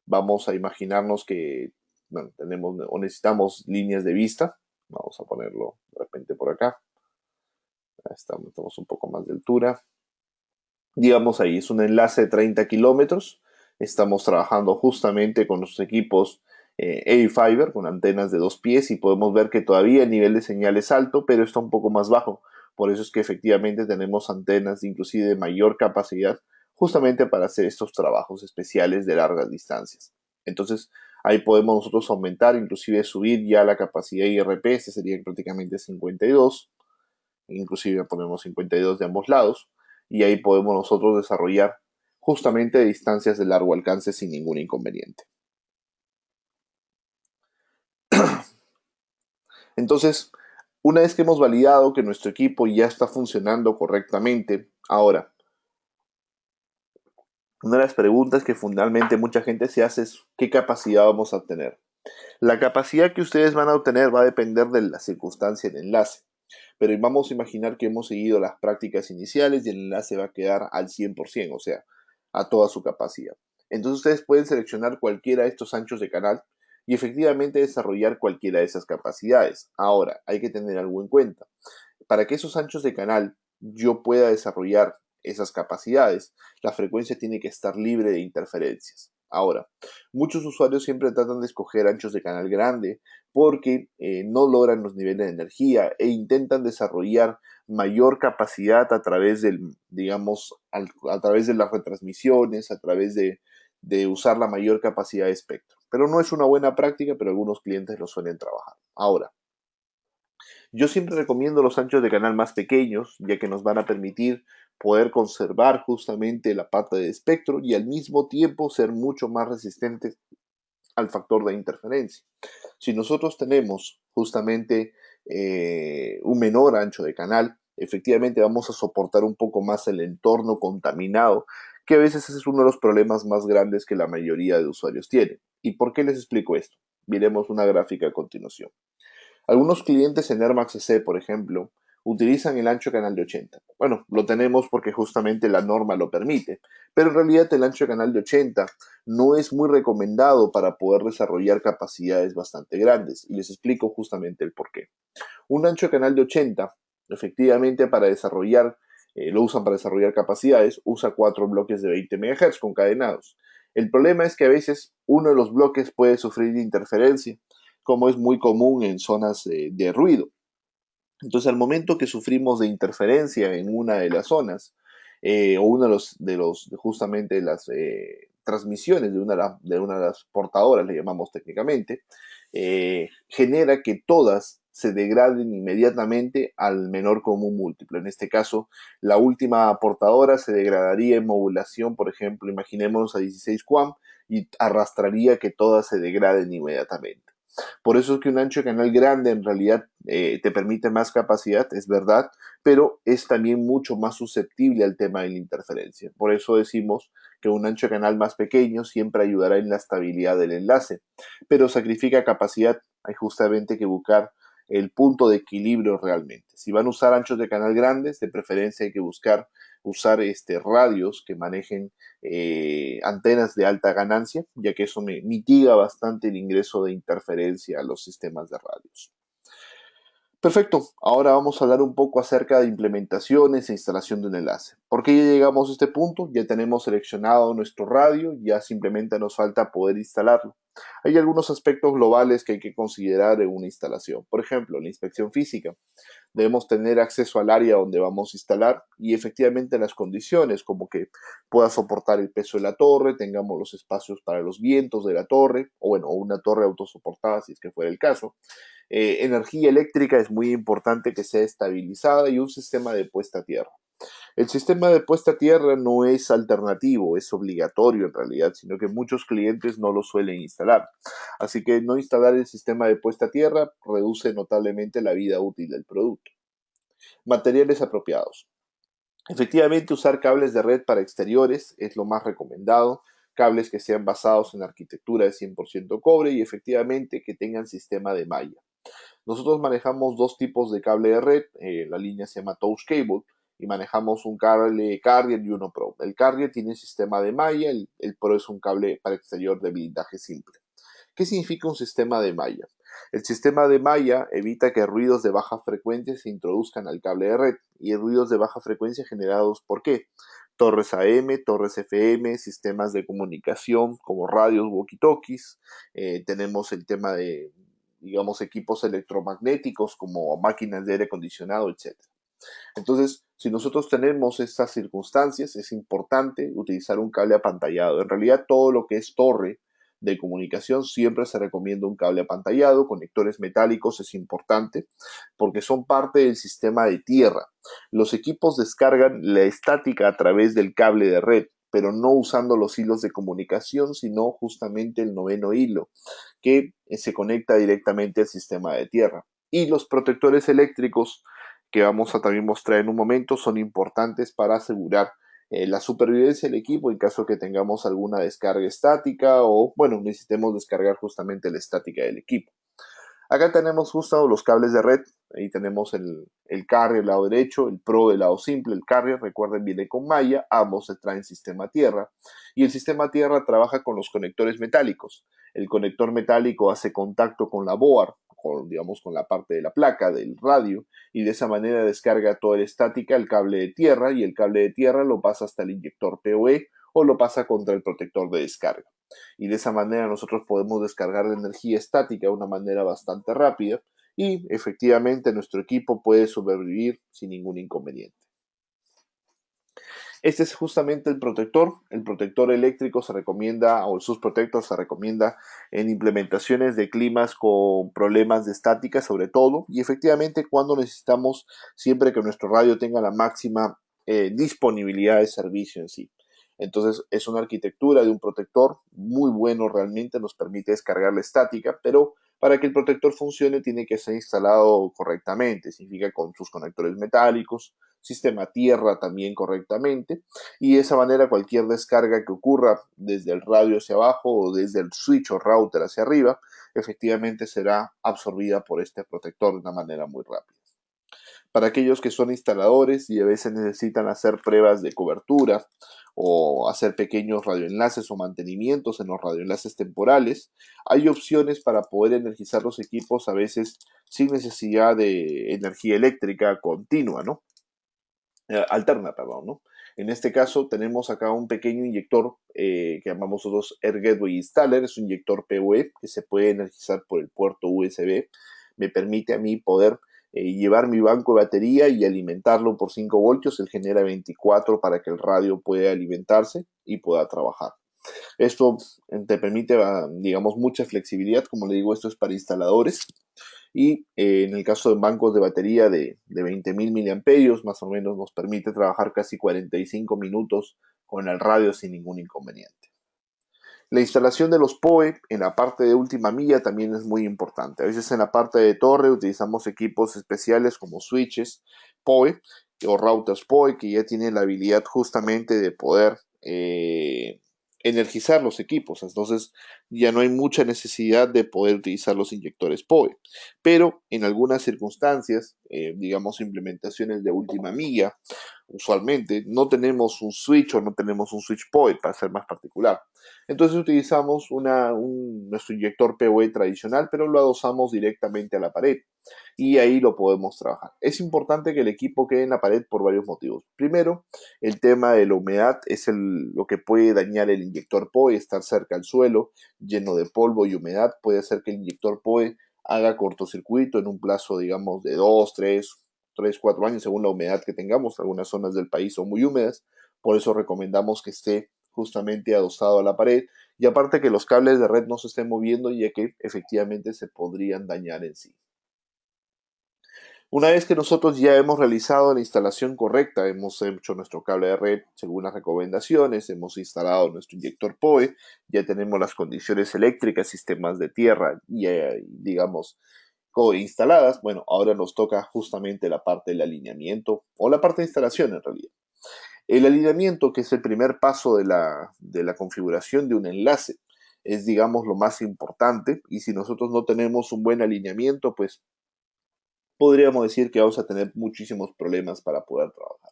Vamos a imaginarnos que bueno, tenemos o necesitamos líneas de vista. Vamos a ponerlo de repente por acá. Estamos un poco más de altura. Digamos ahí, es un enlace de 30 kilómetros. Estamos trabajando justamente con los equipos A-Fiber con antenas de 2 pies y podemos ver que todavía el nivel de señal es alto, pero está un poco más bajo. Por eso es que efectivamente tenemos antenas inclusive de mayor capacidad justamente para hacer estos trabajos especiales de largas distancias. Entonces ahí podemos nosotros aumentar, inclusive subir ya la capacidad IRP, este sería prácticamente 52, inclusive ponemos 52 de ambos lados y ahí podemos nosotros desarrollar justamente distancias de largo alcance sin ningún inconveniente. Entonces, una vez que hemos validado que nuestro equipo ya está funcionando correctamente, ahora, una de las preguntas que fundamentalmente mucha gente se hace es ¿qué capacidad vamos a obtener? La capacidad que ustedes van a obtener va a depender de la circunstancia del enlace, pero vamos a imaginar que hemos seguido las prácticas iniciales y el enlace va a quedar al 100%, o sea, a toda su capacidad. Entonces ustedes pueden seleccionar cualquiera de estos anchos de canal y efectivamente desarrollar cualquiera de esas capacidades. Ahora, hay que tener algo en cuenta. Para que esos anchos de canal yo pueda desarrollar esas capacidades, la frecuencia tiene que estar libre de interferencias. Ahora, muchos usuarios siempre tratan de escoger anchos de canal grande porque no logran los niveles de energía e intentan desarrollar mayor capacidad a través del, digamos, a través de las retransmisiones, a través de usar la mayor capacidad de espectro. Pero no es una buena práctica, pero algunos clientes lo suelen trabajar. Ahora, yo siempre recomiendo los anchos de canal más pequeños, ya que nos van a permitir poder conservar justamente la parte de espectro y al mismo tiempo ser mucho más resistentes al factor de interferencia. Si nosotros tenemos justamente un menor ancho de canal, efectivamente vamos a soportar un poco más el entorno contaminado, que a veces es uno de los problemas más grandes que la mayoría de usuarios tienen. ¿Y por qué les explico esto? Miremos una gráfica a continuación. Algunos clientes en Air Max C, por ejemplo, utilizan el ancho canal de 80. Bueno, lo tenemos porque justamente la norma lo permite, pero en realidad el ancho canal de 80 no es muy recomendado para poder desarrollar capacidades bastante grandes, y les explico justamente el por qué. Un ancho canal de 80, efectivamente para desarrollar, lo usan para desarrollar capacidades, usa 4 bloques de 20 MHz concadenados. El problema es que a veces uno de los bloques puede sufrir de interferencia, como es muy común en zonas de ruido. Entonces, al momento que sufrimos de interferencia en una de las zonas, o uno de los justamente las transmisiones de una de las portadoras, le llamamos técnicamente, genera que todas se degraden inmediatamente al menor común múltiplo. En este caso, la última portadora se degradaría en modulación, por ejemplo, imaginémonos a 16 QAM, y arrastraría que todas se degraden inmediatamente. Por eso es que un ancho de canal grande en realidad te permite más capacidad, es verdad, pero es también mucho más susceptible al tema de la interferencia. Por eso decimos que un ancho de canal más pequeño siempre ayudará en la estabilidad del enlace, pero sacrifica capacidad. Hay justamente que buscar el punto de equilibrio realmente. Si van a usar anchos de canal grandes, de preferencia hay que buscar usar radios que manejen antenas de alta ganancia, ya que eso mitiga bastante el ingreso de interferencia a los sistemas de radios. Perfecto, ahora vamos a hablar un poco acerca de implementaciones e instalación de un enlace. ¿Por qué ya llegamos a este punto? Ya tenemos seleccionado nuestro radio, ya simplemente nos falta poder instalarlo. Hay algunos aspectos globales que hay que considerar en una instalación. Por ejemplo, la inspección física. Debemos tener acceso al área donde vamos a instalar y efectivamente las condiciones, como que pueda soportar el peso de la torre, tengamos los espacios para los vientos de la torre, o bueno, una torre autosoportada si es que fuera el caso. Energía eléctrica es muy importante que sea estabilizada y un sistema de puesta a tierra. El sistema de puesta a tierra no es alternativo, es obligatorio en realidad, sino que muchos clientes no lo suelen instalar. Así que no instalar el sistema de puesta a tierra reduce notablemente la vida útil del producto. Materiales apropiados. Efectivamente, usar cables de red para exteriores es lo más recomendado. Cables que sean basados en arquitectura de 100% cobre y efectivamente que tengan sistema de malla. Nosotros manejamos dos tipos de cable de red, la línea se llama Touch Cable y manejamos un cable Carrier y uno Pro. El Carrier tiene sistema de malla, el Pro es un cable para exterior de blindaje simple. ¿Qué significa un sistema de malla? El sistema de malla evita que ruidos de baja frecuencia se introduzcan al cable de red y ruidos de baja frecuencia generados por qué? Torres AM, torres FM, sistemas de comunicación como radios, walkie-talkies, tenemos el tema de, digamos, equipos electromagnéticos como máquinas de aire acondicionado, etc. Entonces, si nosotros tenemos estas circunstancias, es importante utilizar un cable apantallado. En realidad, todo lo que es torre de comunicación siempre se recomienda un cable apantallado, conectores metálicos es importante porque son parte del sistema de tierra. Los equipos descargan la estática a través del cable de red, pero no usando los hilos de comunicación, sino justamente el noveno hilo, que se conecta directamente al sistema de tierra. Y los protectores eléctricos que vamos a también mostrar en un momento son importantes para asegurar la supervivencia del equipo en caso que tengamos alguna descarga estática o, bueno, necesitemos descargar justamente la estática del equipo. Acá tenemos justo los cables de red. Ahí tenemos el carrier del lado derecho, el pro del lado simple. El carrier, recuerden, viene con malla. Ambos se traen sistema tierra. Y el sistema tierra trabaja con los conectores metálicos. El conector metálico hace contacto con la board, digamos, con la parte de la placa del radio, y de esa manera descarga toda la estática al cable de tierra, y el cable de tierra lo pasa hasta el inyector PoE o lo pasa contra el protector de descarga. Y de esa manera nosotros podemos descargar la energía estática de una manera bastante rápida y efectivamente nuestro equipo puede sobrevivir sin ningún inconveniente. Este es justamente el protector. El protector eléctrico se recomienda, o el susprotector se recomienda en implementaciones de climas con problemas de estática sobre todo, y efectivamente cuando necesitamos siempre que nuestro radio tenga la máxima disponibilidad de servicio en sí. Entonces es una arquitectura de un protector muy bueno, realmente nos permite descargar la estática, pero para que el protector funcione tiene que ser instalado correctamente, significa con sus conectores metálicos, sistema tierra también correctamente, y de esa manera cualquier descarga que ocurra desde el radio hacia abajo o desde el switch o router hacia arriba, efectivamente será absorbida por este protector de una manera muy rápida. Para aquellos que son instaladores y a veces necesitan hacer pruebas de cobertura o hacer pequeños radioenlaces o mantenimientos en los radioenlaces temporales, hay opciones para poder energizar los equipos a veces sin necesidad de energía eléctrica continua, ¿no? Alterna, perdón, ¿no? En este caso tenemos acá un pequeño inyector que llamamos nosotros Air Gateway Installer, es un inyector PoE que se puede energizar por el puerto USB, me permite a mí poder llevar mi banco de batería y alimentarlo por 5 voltios, él genera 24 para que el radio pueda alimentarse y pueda trabajar. Esto te permite, digamos, mucha flexibilidad, como le digo, esto es para instaladores, y en el caso de bancos de batería de 20.000 miliamperios, más o menos nos permite trabajar casi 45 minutos con el radio sin ningún inconveniente. La instalación de los PoE en la parte de última milla también es muy importante. A veces en la parte de torre utilizamos equipos especiales como switches PoE o routers PoE que ya tienen la habilidad justamente de poder energizar los equipos. Entonces ya no hay mucha necesidad de poder utilizar los inyectores PoE. Pero en algunas circunstancias, digamos implementaciones de última milla, usualmente no tenemos un switch o no tenemos un switch PoE para ser más particular. Entonces utilizamos nuestro inyector PoE tradicional, pero lo adosamos directamente a la pared y ahí lo podemos trabajar. Es importante que el equipo quede en la pared por varios motivos. Primero, el tema de la humedad es lo que puede dañar el inyector PoE, estar cerca al suelo, lleno de polvo y humedad, puede hacer que el inyector PoE haga cortocircuito en un plazo, digamos, de 2, 3, 4 años, según la humedad que tengamos. Algunas zonas del país son muy húmedas, por eso recomendamos que esté justamente adosado a la pared, y aparte que los cables de red no se estén moviendo, ya que efectivamente se podrían dañar en sí. Una vez que nosotros ya hemos realizado la instalación correcta, hemos hecho nuestro cable de red según las recomendaciones, hemos instalado nuestro inyector PoE, ya tenemos las condiciones eléctricas, sistemas de tierra y, digamos, instaladas, bueno, ahora nos toca justamente la parte del alineamiento o la parte de instalación en realidad. El alineamiento, que es el primer paso de la configuración de un enlace, es, digamos, lo más importante, y si nosotros no tenemos un buen alineamiento, pues podríamos decir que vamos a tener muchísimos problemas para poder trabajar.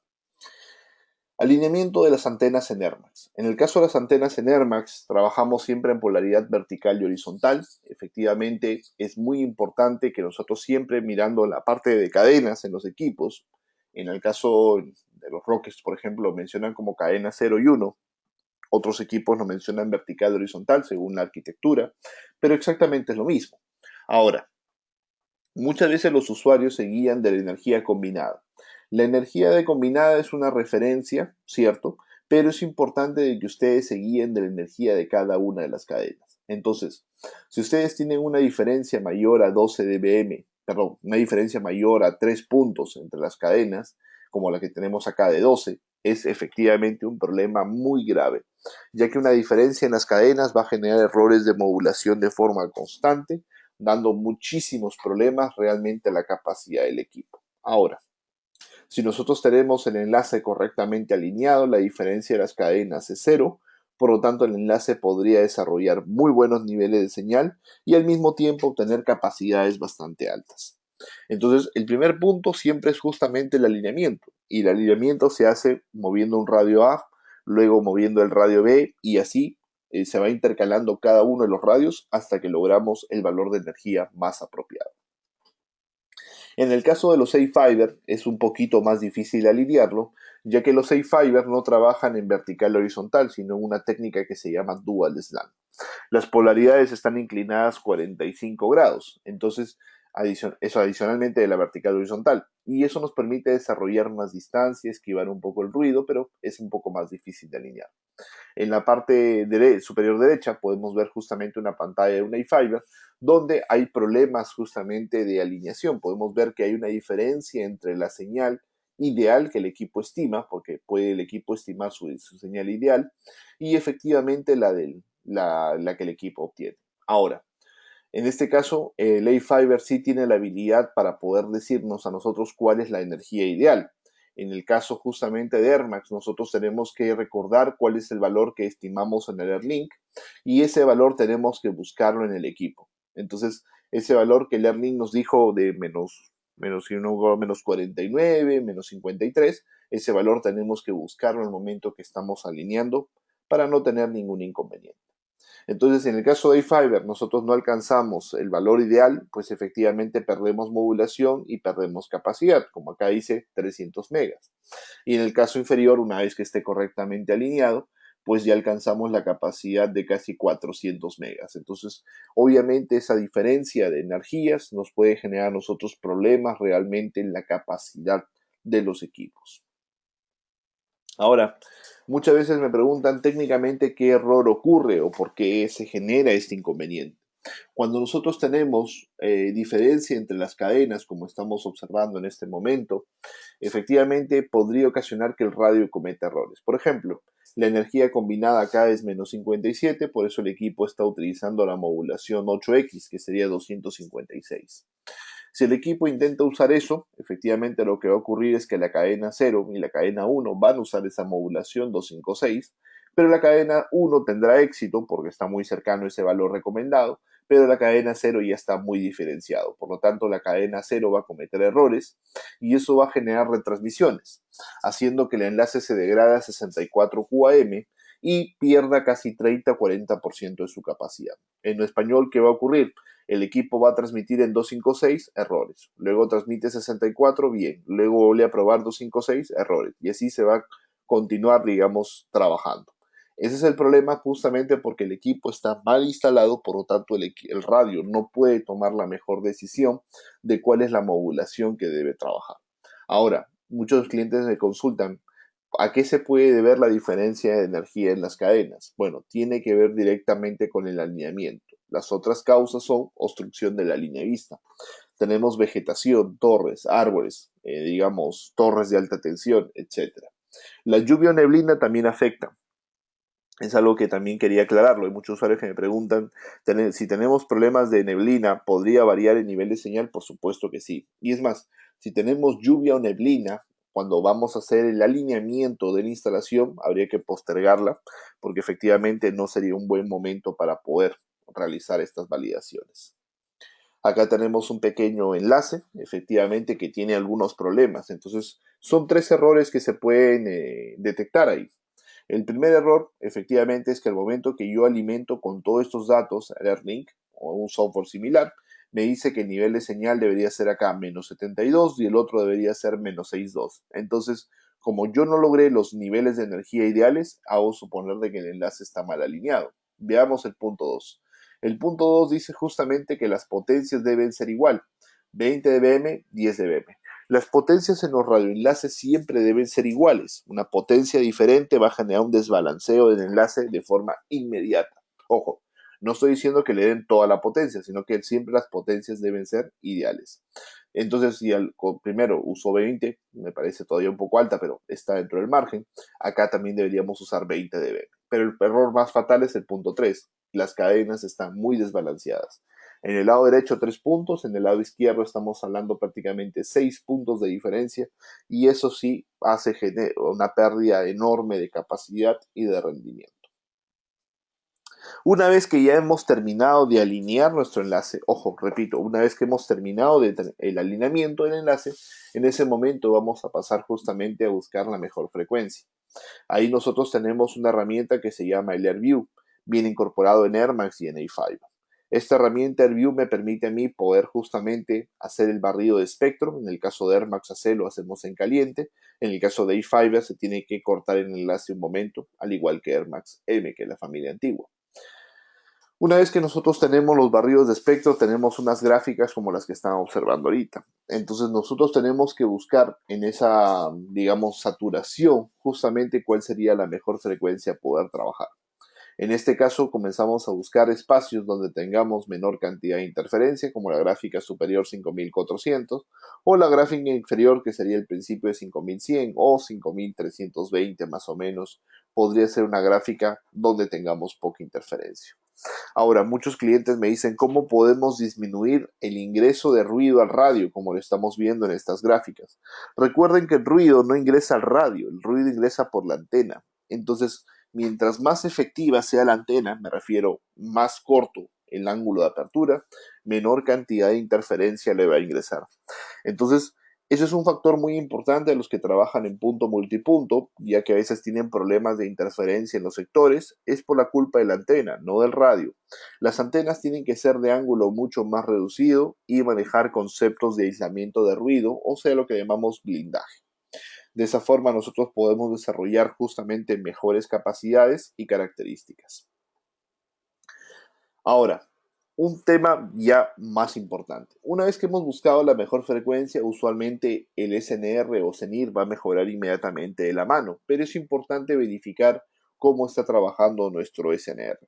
Alineamiento de las antenas en Airmax. En el caso de las antenas en Airmax, trabajamos siempre en polaridad vertical y horizontal. Efectivamente, es muy importante que nosotros siempre mirando la parte de cadenas en los equipos, en el caso de los Rockets, por ejemplo, mencionan como cadena 0 y 1, otros equipos lo mencionan vertical y horizontal según la arquitectura, pero exactamente es lo mismo. Ahora, muchas veces los usuarios se guían de la energía combinada. La energía de combinada es una referencia, ¿cierto? Pero es importante de que ustedes se guíen de la energía de cada una de las cadenas. Entonces, si ustedes tienen una diferencia mayor a 12 dBm, perdón, una diferencia mayor a 3 puntos entre las cadenas, como la que tenemos acá de 12, es efectivamente un problema muy grave, ya que una diferencia en las cadenas va a generar errores de modulación de forma constante, dando muchísimos problemas realmente a la capacidad del equipo. Ahora, si nosotros tenemos el enlace correctamente alineado, la diferencia de las cadenas es cero, por lo tanto el enlace podría desarrollar muy buenos niveles de señal y al mismo tiempo obtener capacidades bastante altas. Entonces, el primer punto siempre es justamente el alineamiento, y el alineamiento se hace moviendo un radio A, luego moviendo el radio B, y así se va intercalando cada uno de los radios hasta que logramos el valor de energía más apropiado. En el caso de los A-Fiber es un poquito más difícil alinearlo, ya que los A-Fiber no trabajan en vertical horizontal, sino en una técnica que se llama Dual Slant. Las polaridades están inclinadas 45 grados, entonces eso adicionalmente de la vertical horizontal, y eso nos permite desarrollar más distancia, esquivar un poco el ruido, pero es un poco más difícil de alinear. En la parte superior derecha podemos ver justamente una pantalla de un A-Fiber donde hay problemas justamente de alineación. Podemos ver que hay una diferencia entre la señal ideal que el equipo estima, porque puede el equipo estimar su señal ideal, y efectivamente la que el equipo obtiene. Ahora, en este caso, el A-Fiber sí tiene la habilidad para poder decirnos a nosotros cuál es la energía ideal. En el caso justamente de Airmax, nosotros tenemos que recordar cuál es el valor que estimamos en el Airlink y ese valor tenemos que buscarlo en el equipo. Entonces, ese valor que el Airlink nos dijo de menos 49, menos 53, ese valor tenemos que buscarlo en el momento que estamos alineando para no tener ningún inconveniente. Entonces, en el caso de iFiber, nosotros no alcanzamos el valor ideal, pues efectivamente perdemos modulación y perdemos capacidad, como acá dice 300 megas. Y en el caso inferior, una vez que esté correctamente alineado, pues ya alcanzamos la capacidad de casi 400 megas. Entonces, obviamente esa diferencia de energías nos puede generar a nosotros problemas realmente en la capacidad de los equipos. Ahora, muchas veces me preguntan técnicamente qué error ocurre o por qué se genera este inconveniente. Cuando nosotros tenemos diferencia entre las cadenas, como estamos observando en este momento, efectivamente podría ocasionar que el radio cometa errores. Por ejemplo, la energía combinada acá es menos 57, por eso el equipo está utilizando la modulación 8X, que sería 256. Si el equipo intenta usar eso, efectivamente lo que va a ocurrir es que la cadena 0 y la cadena 1 van a usar esa modulación 256, pero la cadena 1 tendrá éxito porque está muy cercano a ese valor recomendado, pero la cadena 0 ya está muy diferenciado. Por lo tanto, la cadena 0 va a cometer errores y eso va a generar retransmisiones, haciendo que el enlace se degrade a 64 QAM y pierda casi 30-40% de su capacidad. En español, ¿qué va a ocurrir? El equipo va a transmitir en 256, errores. Luego transmite 64, bien. Luego vuelve a probar 256, errores. Y así se va a continuar, trabajando. Ese es el problema justamente porque el equipo está mal instalado, por lo tanto el radio no puede tomar la mejor decisión de cuál es la modulación que debe trabajar. Ahora, muchos clientes me consultan, ¿a qué se puede deber la diferencia de energía en las cadenas? Bueno, tiene que ver directamente con el alineamiento. Las otras causas son obstrucción de la línea vista. Tenemos vegetación, torres, árboles, torres de alta tensión, etc. La lluvia o neblina también afecta. Es algo que también quería aclararlo. Hay muchos usuarios que me preguntan si tenemos problemas de neblina, ¿podría variar el nivel de señal? Por supuesto que sí. Y es más, si tenemos lluvia o neblina, cuando vamos a hacer el alineamiento de la instalación, habría que postergarla, porque efectivamente no sería un buen momento para poder realizar estas validaciones. Acá tenemos un pequeño enlace, efectivamente, que tiene algunos problemas. Entonces, son 3 errores que se pueden detectar ahí. El primer error, efectivamente, es que al momento que yo alimento con todos estos datos al Airlink o un software similar, me dice que el nivel de señal debería ser acá menos 72 y el otro debería ser menos 62. Entonces, como yo no logré los niveles de energía ideales, hago suponer de que el enlace está mal alineado. Veamos el punto 2. El punto 2 dice justamente que las potencias deben ser igual, 20 dBm, 10 dBm. Las potencias en los radioenlaces siempre deben ser iguales. Una potencia diferente va a generar un desbalanceo del enlace de forma inmediata. Ojo, no estoy diciendo que le den toda la potencia, sino que siempre las potencias deben ser ideales. Entonces, si primero uso 20, me parece todavía un poco alta, pero está dentro del margen, acá también deberíamos usar 20 dB. Pero el error más fatal es el punto 3. Las cadenas están muy desbalanceadas. En el lado derecho 3 puntos, en el lado izquierdo estamos hablando prácticamente 6 puntos de diferencia y eso sí hace una pérdida enorme de capacidad y de rendimiento. Una vez que ya hemos terminado de alinear nuestro enlace, ojo, repito, una vez que hemos terminado el alineamiento del enlace, en ese momento vamos a pasar justamente a buscar la mejor frecuencia. Ahí nosotros tenemos una herramienta que se llama el AirView, viene incorporado en AirMax y en A5. Esta herramienta AirView me permite a mí poder justamente hacer el barrido de espectro. En el caso de AirMax AC lo hacemos en caliente. En el caso de A5 se tiene que cortar el enlace un momento, al igual que AirMax M, que es la familia antigua. Una vez que nosotros tenemos los barridos de espectro, tenemos unas gráficas como las que están observando ahorita. Entonces nosotros tenemos que buscar en esa, digamos, saturación justamente cuál sería la mejor frecuencia a poder trabajar. En este caso comenzamos a buscar espacios donde tengamos menor cantidad de interferencia, como la gráfica superior 5400 o la gráfica inferior que sería el principio de 5100 o 5320 más o menos. Podría ser una gráfica donde tengamos poca interferencia. Ahora, muchos clientes me dicen cómo podemos disminuir el ingreso de ruido al radio, como lo estamos viendo en estas gráficas. Recuerden que el ruido no ingresa al radio, el ruido ingresa por la antena. Entonces, mientras más efectiva sea la antena, me refiero más corto el ángulo de apertura, menor cantidad de interferencia le va a ingresar. Entonces, eso es un factor muy importante a los que trabajan en punto multipunto, ya que a veces tienen problemas de interferencia en los sectores, es por la culpa de la antena, no del radio. Las antenas tienen que ser de ángulo mucho más reducido y manejar conceptos de aislamiento de ruido, o sea, lo que llamamos blindaje. De esa forma nosotros podemos desarrollar justamente mejores capacidades y características. Ahora, un tema ya más importante. Una vez que hemos buscado la mejor frecuencia, usualmente el SNR o CENIR va a mejorar inmediatamente de la mano, pero es importante verificar cómo está trabajando nuestro SNR.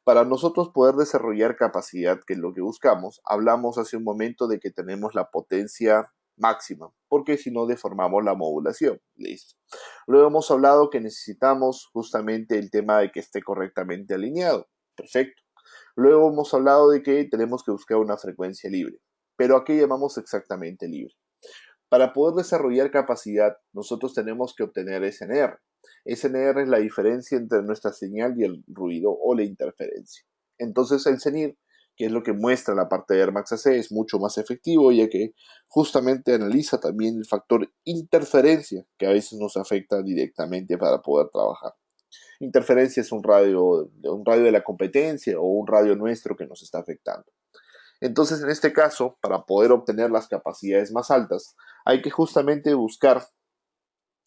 Para nosotros poder desarrollar capacidad, que es lo que buscamos, hablamos hace un momento de que tenemos la potencia máxima, porque si no deformamos la modulación. Listo. Luego hemos hablado que necesitamos justamente el tema de que esté correctamente alineado. Perfecto. Luego hemos hablado de que tenemos que buscar una frecuencia libre. Pero ¿a qué llamamos exactamente libre? Para poder desarrollar capacidad, nosotros tenemos que obtener SNR. SNR es la diferencia entre nuestra señal y el ruido o la interferencia. Entonces el CENIR, que es lo que muestra la parte de AirMax AC, es mucho más efectivo, ya que justamente analiza también el factor interferencia, que a veces nos afecta directamente para poder trabajar. Interferencia es un radio de la competencia o un radio nuestro que nos está afectando. Entonces, en este caso, para poder obtener las capacidades más altas, hay que justamente buscar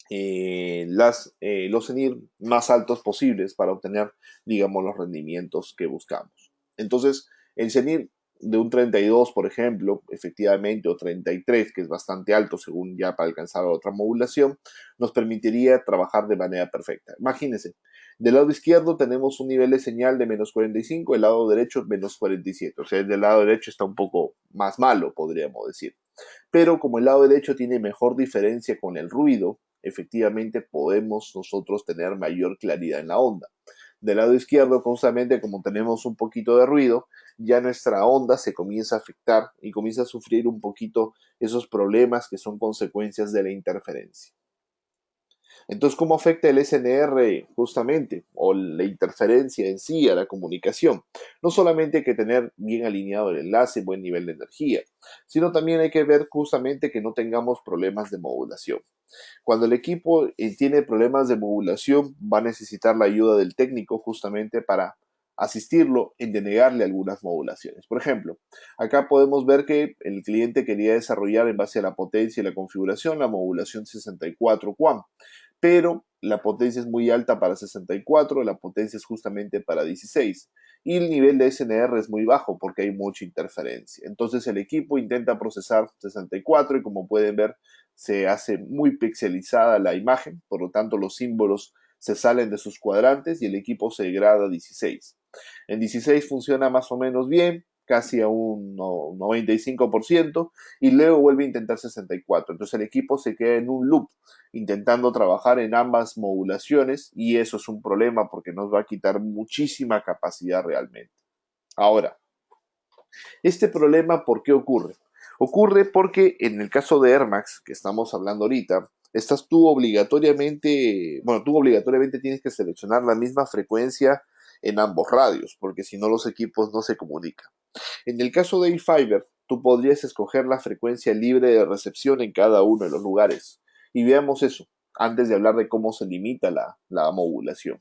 los CENIR más altos posibles para obtener, digamos, los rendimientos que buscamos. Entonces, el CENIR de un 32, por ejemplo, efectivamente, o 33, que es bastante alto según ya para alcanzar otra modulación, nos permitiría trabajar de manera perfecta. Imagínense, del lado izquierdo tenemos un nivel de señal de menos 45, del lado derecho menos 47, o sea, del lado derecho está un poco más malo, podríamos decir. Pero como el lado derecho tiene mejor diferencia con el ruido, efectivamente podemos nosotros tener mayor claridad en la onda. Del lado izquierdo, justamente como tenemos un poquito de ruido, ya nuestra onda se comienza a afectar y comienza a sufrir un poquito esos problemas que son consecuencias de la interferencia. Entonces, ¿cómo afecta el SNR justamente o la interferencia en sí a la comunicación? No solamente hay que tener bien alineado el enlace, buen nivel de energía, sino también hay que ver justamente que no tengamos problemas de modulación. Cuando el equipo tiene problemas de modulación, va a necesitar la ayuda del técnico justamente para asistirlo en denegarle algunas modulaciones. Por ejemplo, acá podemos ver que el cliente quería desarrollar en base a la potencia y la configuración la modulación 64 QAM, pero la potencia es muy alta para 64, la potencia es justamente para 16 y el nivel de SNR es muy bajo porque hay mucha interferencia. Entonces el equipo intenta procesar 64 y como pueden ver se hace muy pixelizada la imagen, por lo tanto los símbolos se salen de sus cuadrantes y el equipo se degrada a 16. En 16 funciona más o menos bien, casi a un 95%, y luego vuelve a intentar 64. Entonces el equipo se queda en un loop, intentando trabajar en ambas modulaciones, y eso es un problema porque nos va a quitar muchísima capacidad realmente. Ahora, este problema, ¿por qué ocurre? Ocurre porque en el caso de AirMax, que estamos hablando ahorita, tú obligatoriamente tienes que seleccionar la misma frecuencia en ambos radios, porque si no los equipos no se comunican. En el caso de eFiber, tú podrías escoger la frecuencia libre de recepción en cada uno de los lugares. Y veamos eso, antes de hablar de cómo se limita la modulación.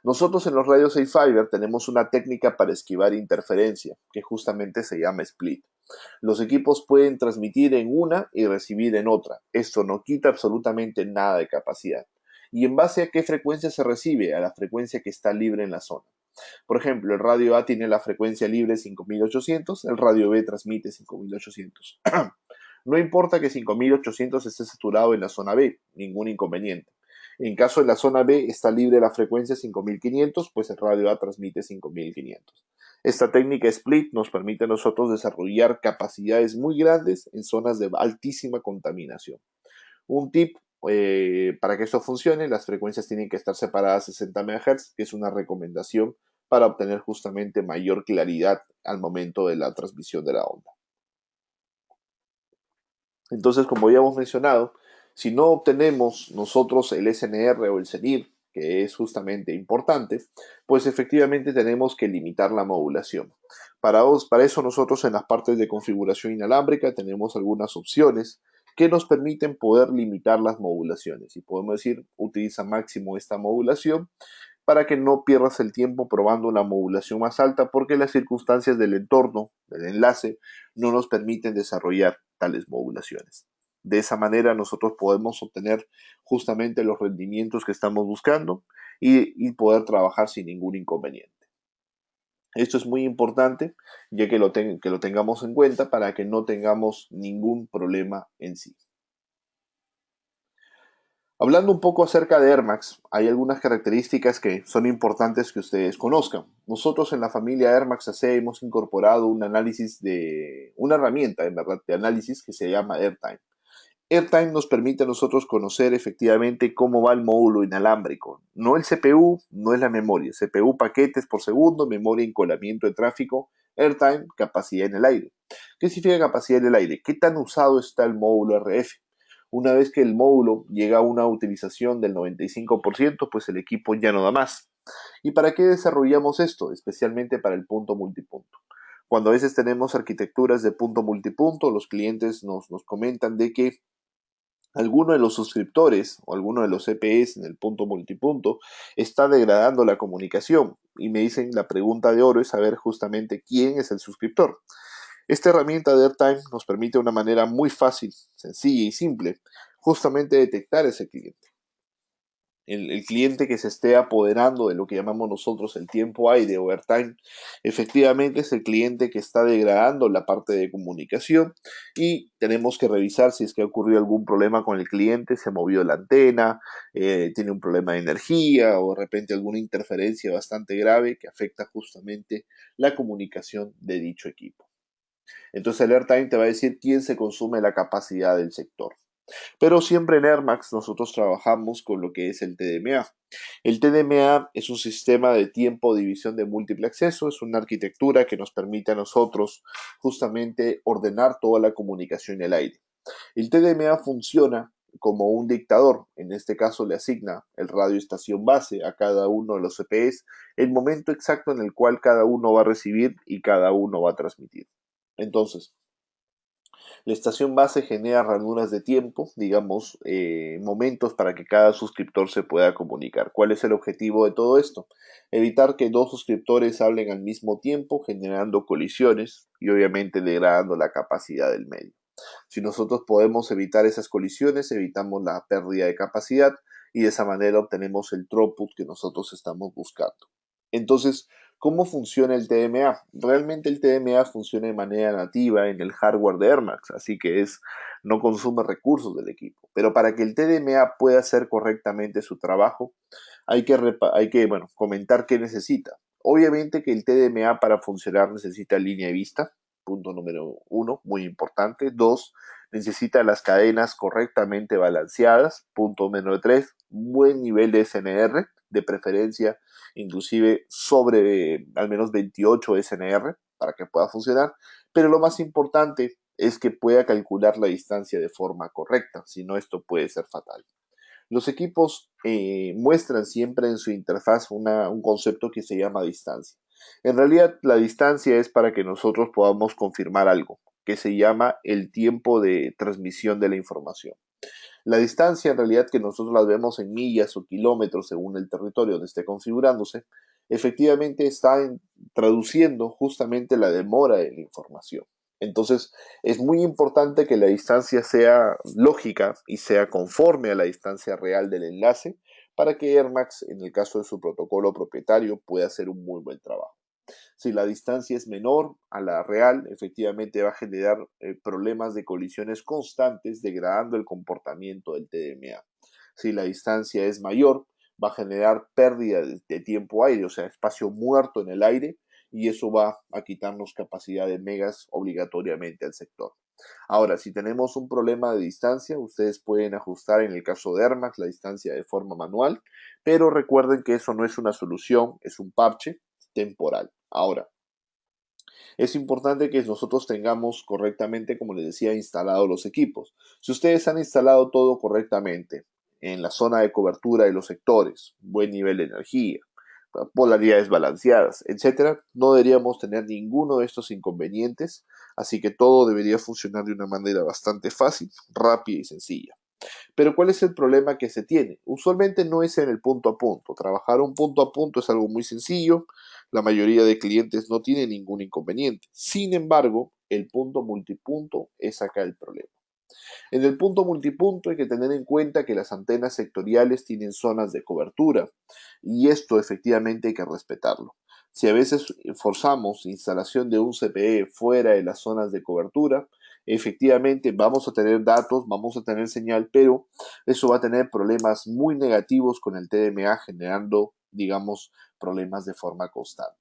Nosotros en los radios eFiber tenemos una técnica para esquivar interferencia, que justamente se llama split. Los equipos pueden transmitir en una y recibir en otra. Esto no quita absolutamente nada de capacidad. ¿Y en base a qué frecuencia se recibe? A la frecuencia que está libre en la zona. Por ejemplo, el radio A tiene la frecuencia libre 5800, el radio B transmite 5800. No importa que 5800 esté saturado en la zona B, ningún inconveniente. En caso de la zona B está libre la frecuencia 5500, pues el radio A transmite 5500. Esta técnica split nos permite a nosotros desarrollar capacidades muy grandes en zonas de altísima contaminación. Un tip para que esto funcione, las frecuencias tienen que estar separadas a 60 MHz, que es una recomendación para obtener justamente mayor claridad al momento de la transmisión de la onda. Entonces, como ya hemos mencionado, si no obtenemos nosotros el SNR o el CENIR, que es justamente importante, pues efectivamente tenemos que limitar la modulación. Para eso nosotros en las partes de configuración inalámbrica tenemos algunas opciones que nos permiten poder limitar las modulaciones. Y podemos decir, utiliza máximo esta modulación para que no pierdas el tiempo probando una modulación más alta porque las circunstancias del entorno, del enlace, no nos permiten desarrollar tales modulaciones. De esa manera nosotros podemos obtener justamente los rendimientos que estamos buscando y poder trabajar sin ningún inconveniente. Esto es muy importante ya que que lo tengamos en cuenta para que no tengamos ningún problema en sí. Hablando un poco acerca de Air Max, hay algunas características que son importantes que ustedes conozcan. Nosotros en la familia Air Max AC hemos incorporado una herramienta en verdad de análisis que se llama AirTime. AirTime nos permite a nosotros conocer efectivamente cómo va el módulo inalámbrico. No el CPU, no es la memoria. CPU paquetes por segundo, memoria encolamiento de tráfico, AirTime capacidad en el aire. ¿Qué significa capacidad en el aire? ¿Qué tan usado está el módulo RF? Una vez que el módulo llega a una utilización del 95%, pues el equipo ya no da más. ¿Y para qué desarrollamos esto? Especialmente para el punto multipunto. Cuando a veces tenemos arquitecturas de punto multipunto, los clientes nos comentan de que alguno de los suscriptores o alguno de los CPEs en el punto multipunto está degradando la comunicación. Y me dicen, la pregunta de oro es saber justamente quién es el suscriptor. Esta herramienta de AirTime nos permite de una manera muy fácil, sencilla y simple, justamente detectar ese cliente. El cliente que se esté apoderando de lo que llamamos nosotros el tiempo aire o airtime, efectivamente es el cliente que está degradando la parte de comunicación y tenemos que revisar si es que ha ocurrido algún problema con el cliente, se movió la antena, tiene un problema de energía o de repente alguna interferencia bastante grave que afecta justamente la comunicación de dicho equipo. Entonces el airtime te va a decir quién se consume la capacidad del sector. Pero siempre en Airmax nosotros trabajamos con lo que es el TDMA. El TDMA es un sistema de tiempo división de múltiple acceso, es una arquitectura que nos permite a nosotros justamente ordenar toda la comunicación en el aire. El TDMA funciona como un dictador, en este caso le asigna el radio estación base a cada uno de los CPEs el momento exacto en el cual cada uno va a recibir y cada uno va a transmitir. Entonces, la estación base genera ranuras de tiempo, digamos, momentos para que cada suscriptor se pueda comunicar. ¿Cuál es el objetivo de todo esto? Evitar que dos suscriptores hablen al mismo tiempo, generando colisiones y obviamente degradando la capacidad del medio. Si nosotros podemos evitar esas colisiones, evitamos la pérdida de capacidad y de esa manera obtenemos el throughput que nosotros estamos buscando. Entonces, ¿cómo funciona el TDMA? Realmente el TDMA funciona de manera nativa en el hardware de Airmax, así que no consume recursos del equipo. Pero para que el TDMA pueda hacer correctamente su trabajo, hay que comentar qué necesita. Obviamente que el TDMA para funcionar necesita línea de vista, punto número uno, muy importante. Dos, necesita las cadenas correctamente balanceadas. Punto número tres, buen nivel de SNR, de preferencia inclusive sobre al menos 28 SNR para que pueda funcionar. Pero lo más importante es que pueda calcular la distancia de forma correcta, si no esto puede ser fatal. Los equipos muestran siempre en su interfaz un concepto que se llama distancia. En realidad, la distancia es para que nosotros podamos confirmar algo, que se llama el tiempo de transmisión de la información. La distancia, en realidad, que nosotros la vemos en millas o kilómetros según el territorio donde esté configurándose, efectivamente está traduciendo justamente la demora de la información. Entonces, es muy importante que la distancia sea lógica y sea conforme a la distancia real del enlace para que Airmax, en el caso de su protocolo propietario, pueda hacer un muy buen trabajo. Si la distancia es menor a la real, efectivamente va a generar problemas de colisiones constantes, degradando el comportamiento del TDMA. Si la distancia es mayor, va a generar pérdida de tiempo aire, o sea, espacio muerto en el aire, y eso va a quitarnos capacidad de megas obligatoriamente al sector. Ahora, si tenemos un problema de distancia, ustedes pueden ajustar en el caso de Airmax la distancia de forma manual, pero recuerden que eso no es una solución, es un parche temporal. Ahora, es importante que nosotros tengamos correctamente, como les decía, instalados los equipos. Si ustedes han instalado todo correctamente en la zona de cobertura de los sectores, buen nivel de energía, polaridades balanceadas, etcétera, no deberíamos tener ninguno de estos inconvenientes, así que todo debería funcionar de una manera bastante fácil, rápida y sencilla. Pero ¿cuál es el problema que se tiene? Usualmente no es en el punto a punto. Trabajar un punto a punto es algo muy sencillo. La mayoría de clientes no tiene ningún inconveniente. Sin embargo, el punto multipunto es acá el problema. En el punto multipunto hay que tener en cuenta que las antenas sectoriales tienen zonas de cobertura y esto efectivamente hay que respetarlo. Si a veces forzamos instalación de un CPE fuera de las zonas de cobertura, efectivamente vamos a tener datos, vamos a tener señal, pero eso va a tener problemas muy negativos con el TDMA generando, digamos, problemas de forma constante.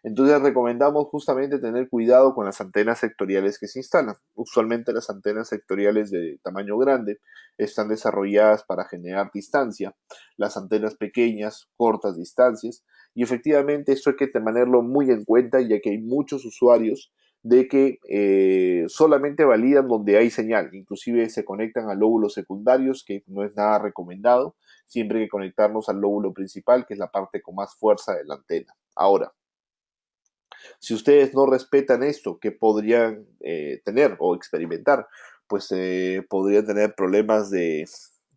Entonces recomendamos justamente tener cuidado con las antenas sectoriales que se instalan. Usualmente las antenas sectoriales de tamaño grande están desarrolladas para generar distancia, las antenas pequeñas, cortas distancias, y efectivamente esto hay que tenerlo muy en cuenta ya que hay muchos usuarios de que solamente validan donde hay señal, inclusive se conectan a lóbulos secundarios, que no es nada recomendado, siempre hay que conectarnos al lóbulo principal, que es la parte con más fuerza de la antena. Ahora, si ustedes no respetan esto, ¿qué podrían tener o experimentar? Pues podrían tener problemas de,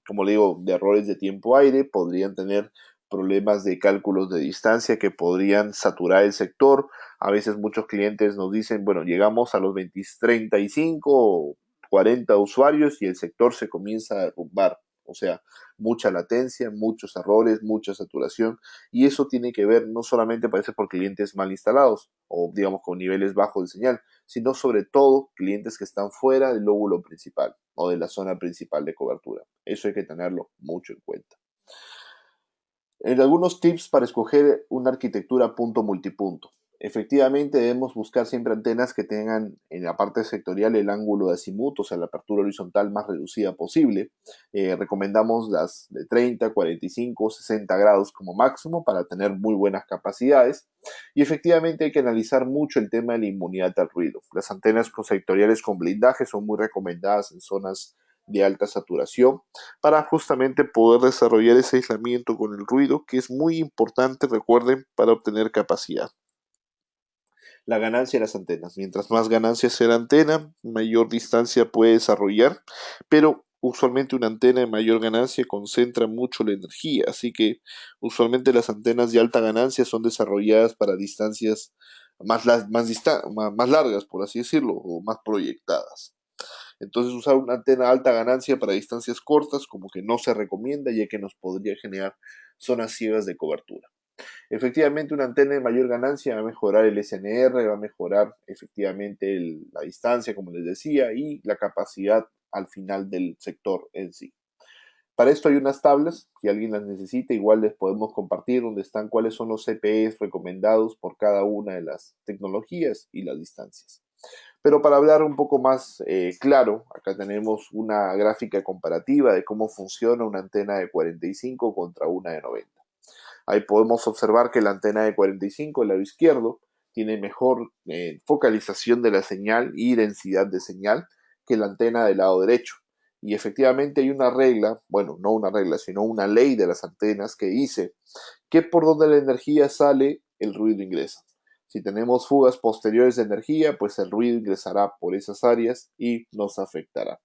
como le digo, de errores de tiempo-aire, podrían tener problemas de cálculos de distancia que podrían saturar el sector. A veces muchos clientes nos dicen, bueno, llegamos a los 20, 35 o 40 usuarios y el sector se comienza a derrumbar. O sea, mucha latencia, muchos errores, mucha saturación y eso tiene que ver no solamente parece por clientes mal instalados o digamos con niveles bajos de señal, sino sobre todo clientes que están fuera del lóbulo principal o de la zona principal de cobertura. Eso hay que tenerlo mucho en cuenta. Algunos tips para escoger una arquitectura punto multipunto. Efectivamente, debemos buscar siempre antenas que tengan en la parte sectorial el ángulo de azimut, o sea, la apertura horizontal más reducida posible. Recomendamos las de 30, 45, 60 grados como máximo para tener muy buenas capacidades. Y efectivamente hay que analizar mucho el tema de la inmunidad al ruido. Las antenas sectoriales con blindaje son muy recomendadas en zonas de alta saturación para justamente poder desarrollar ese aislamiento con el ruido, que es muy importante, recuerden, para obtener capacidad. La ganancia de las antenas. Mientras más ganancia sea la antena, mayor distancia puede desarrollar, pero usualmente una antena de mayor ganancia concentra mucho la energía, así que usualmente las antenas de alta ganancia son desarrolladas para distancias más largas, por así decirlo, o más proyectadas. Entonces usar una antena de alta ganancia para distancias cortas como que no se recomienda ya que nos podría generar zonas ciegas de cobertura. Efectivamente una antena de mayor ganancia va a mejorar el SNR, va a mejorar efectivamente la distancia como les decía y la capacidad al final del sector en sí. Para esto hay unas tablas, si alguien las necesita, igual les podemos compartir donde están cuáles son los CPEs recomendados por cada una de las tecnologías y las distancias. Pero para hablar un poco más claro, acá tenemos una gráfica comparativa de cómo funciona una antena de 45 contra una de 90. Ahí podemos observar que la antena de 45, el lado izquierdo, tiene mejor focalización de la señal y densidad de señal que la antena del lado derecho. Y efectivamente hay una regla, bueno, no una regla, sino una ley de las antenas que dice que por donde la energía sale, el ruido ingresa. Si tenemos fugas posteriores de energía, pues el ruido ingresará por esas áreas y nos afectará.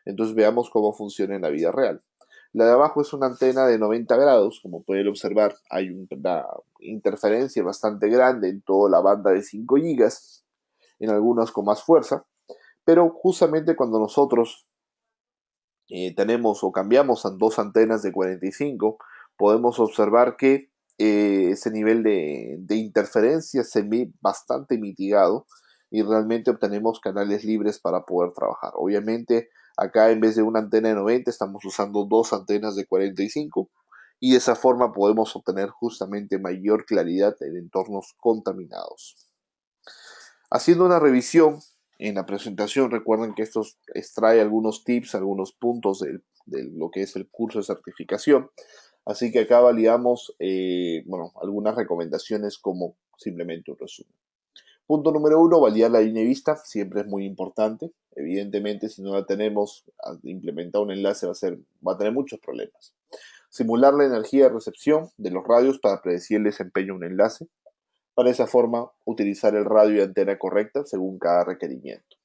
Entonces veamos cómo funciona en la vida real. La de abajo es una antena de 90 grados, como pueden observar, hay una interferencia bastante grande en toda la banda de 5 gigas, en algunas con más fuerza, pero justamente cuando nosotros tenemos o cambiamos a dos antenas de 45, podemos observar que ese nivel de interferencia se ve bastante mitigado y realmente obtenemos canales libres para poder trabajar. Obviamente, acá en vez de una antena de 90, estamos usando dos antenas de 45 y de esa forma podemos obtener justamente mayor claridad en entornos contaminados. Haciendo una revisión en la presentación, recuerden que esto extrae algunos tips, algunos puntos de lo que es el curso de certificación. Así que acá validamos algunas recomendaciones como simplemente un resumen. Punto número uno, validar la línea de vista, siempre es muy importante. Evidentemente, si no la tenemos, al implementar un enlace va a tener muchos problemas. Simular la energía de recepción de los radios para predecir el desempeño de un enlace. Para esa forma, utilizar el radio y antena correcta según cada requerimiento.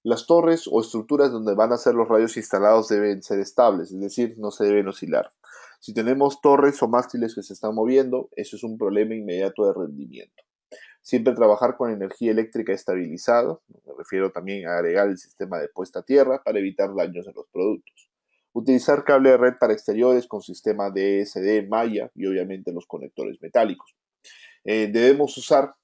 Las torres o estructuras donde van a ser los radios instalados deben ser estables, es decir, no se deben oscilar. Si tenemos torres o mástiles que se están moviendo, eso es un problema inmediato de rendimiento. Siempre trabajar con energía eléctrica estabilizada, me refiero también a agregar el sistema de puesta a tierra para evitar daños en los productos. Utilizar cable de red para exteriores con sistema DSD, malla y obviamente los conectores metálicos. Debemos usar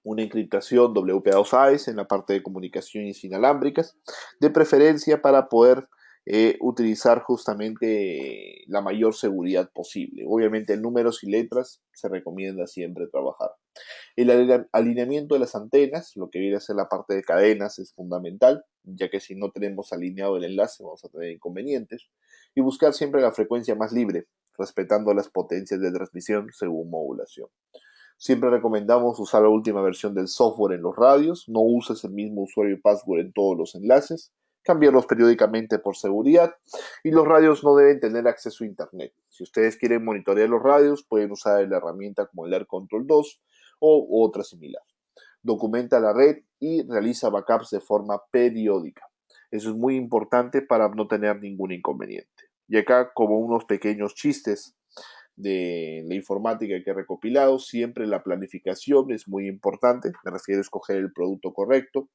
una encriptación WPA2AES en la parte de comunicaciones inalámbricas, de preferencia para poder utilizar justamente la mayor seguridad posible. Obviamente en números y letras se recomienda siempre trabajar. El alineamiento de las antenas, lo que viene a ser la parte de cadenas, es fundamental, ya que si no tenemos alineado el enlace vamos a tener inconvenientes. Y buscar siempre la frecuencia más libre, respetando las potencias de transmisión según modulación. Siempre recomendamos usar la última versión del software en los radios, no uses el mismo usuario y password en todos los enlaces, cambiarlos periódicamente por seguridad y los radios no deben tener acceso a internet. Si ustedes quieren monitorear los radios, pueden usar la herramienta como el Air Control 2 o otra similar. Documenta la red y realiza backups de forma periódica. Eso es muy importante para no tener ningún inconveniente. Y acá, como unos pequeños chistes de la informática que he recopilado, siempre la planificación es muy importante, me refiero a escoger el producto correcto.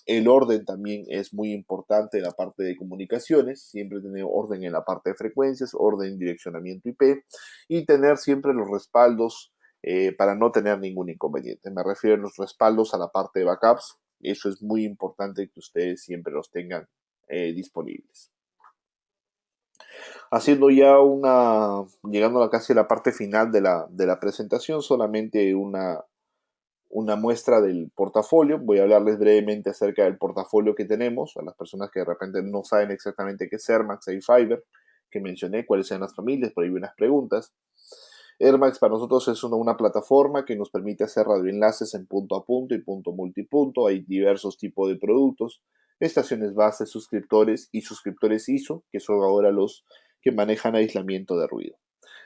El orden también es muy importante en la parte de comunicaciones, siempre tener orden en la parte de frecuencias, orden en direccionamiento IP y tener siempre los respaldos para no tener ningún inconveniente. Me refiero a los respaldos a la parte de backups, eso es muy importante que ustedes siempre los tengan disponibles. Haciendo ya llegando casi a la parte final de la presentación, solamente una muestra del portafolio. Voy a hablarles brevemente acerca del portafolio que tenemos, a las personas que de repente no saben exactamente qué es Airmax y Fiber, que mencioné, cuáles sean las familias, por ahí unas preguntas. Airmax para nosotros es una plataforma que nos permite hacer radioenlaces en punto a punto y punto multipunto. Hay diversos tipos de productos, estaciones base, suscriptores y suscriptores ISO, que son ahora los que manejan aislamiento de ruido.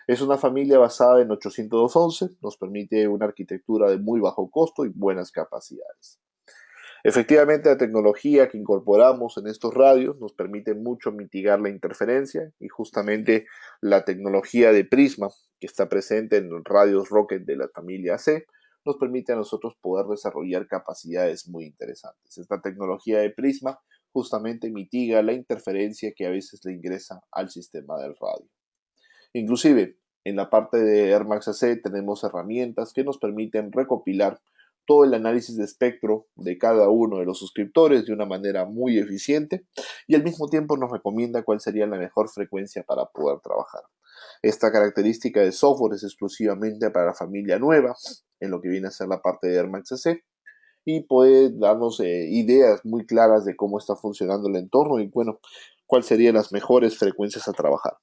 Es una familia basada en 802.11, nos permite una arquitectura de muy bajo costo y buenas capacidades. Efectivamente, la tecnología que incorporamos en estos radios nos permite mucho mitigar la interferencia y justamente la tecnología de Prisma que está presente en los radios Rocket de la familia C nos permite a nosotros poder desarrollar capacidades muy interesantes. Esta tecnología de Prisma justamente mitiga la interferencia que a veces le ingresa al sistema del radio. Inclusive, en la parte de Air Max AC tenemos herramientas que nos permiten recopilar todo el análisis de espectro de cada uno de los suscriptores de una manera muy eficiente y al mismo tiempo nos recomienda cuál sería la mejor frecuencia para poder trabajar. Esta característica de software es exclusivamente para la familia nueva, en lo que viene a ser la parte de Air Max AC, y puede darnos ideas muy claras de cómo está funcionando el entorno y bueno, cuáles serían las mejores frecuencias a trabajar.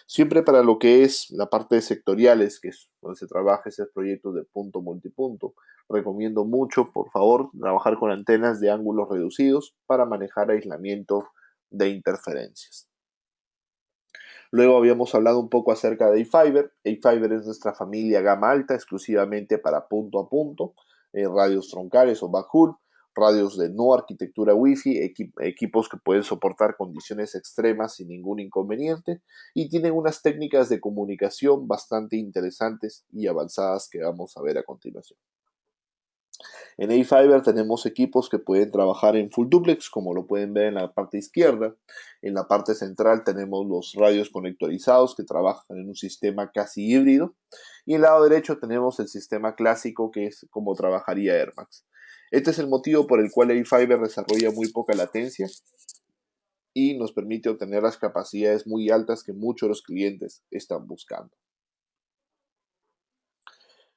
Siempre para lo que es la parte de sectoriales, que es donde se trabaja ese proyecto de punto multipunto, recomiendo mucho, por favor, trabajar con antenas de ángulos reducidos para manejar aislamiento de interferencias. Luego habíamos hablado un poco acerca de A-Fiber. A-Fiber es nuestra familia gama alta, exclusivamente para punto a punto, radios troncales o backhaul, radios de no arquitectura Wi-Fi, equipos que pueden soportar condiciones extremas sin ningún inconveniente y tienen unas técnicas de comunicación bastante interesantes y avanzadas que vamos a ver a continuación. En A-Fiber tenemos equipos que pueden trabajar en full duplex, como lo pueden ver en la parte izquierda. En la parte central tenemos los radios conectorizados que trabajan en un sistema casi híbrido. Y en el lado derecho tenemos el sistema clásico, que es como trabajaría Air Max. Este es el motivo por el cual A-Fiber desarrolla muy poca latencia y nos permite obtener las capacidades muy altas que muchos de los clientes están buscando.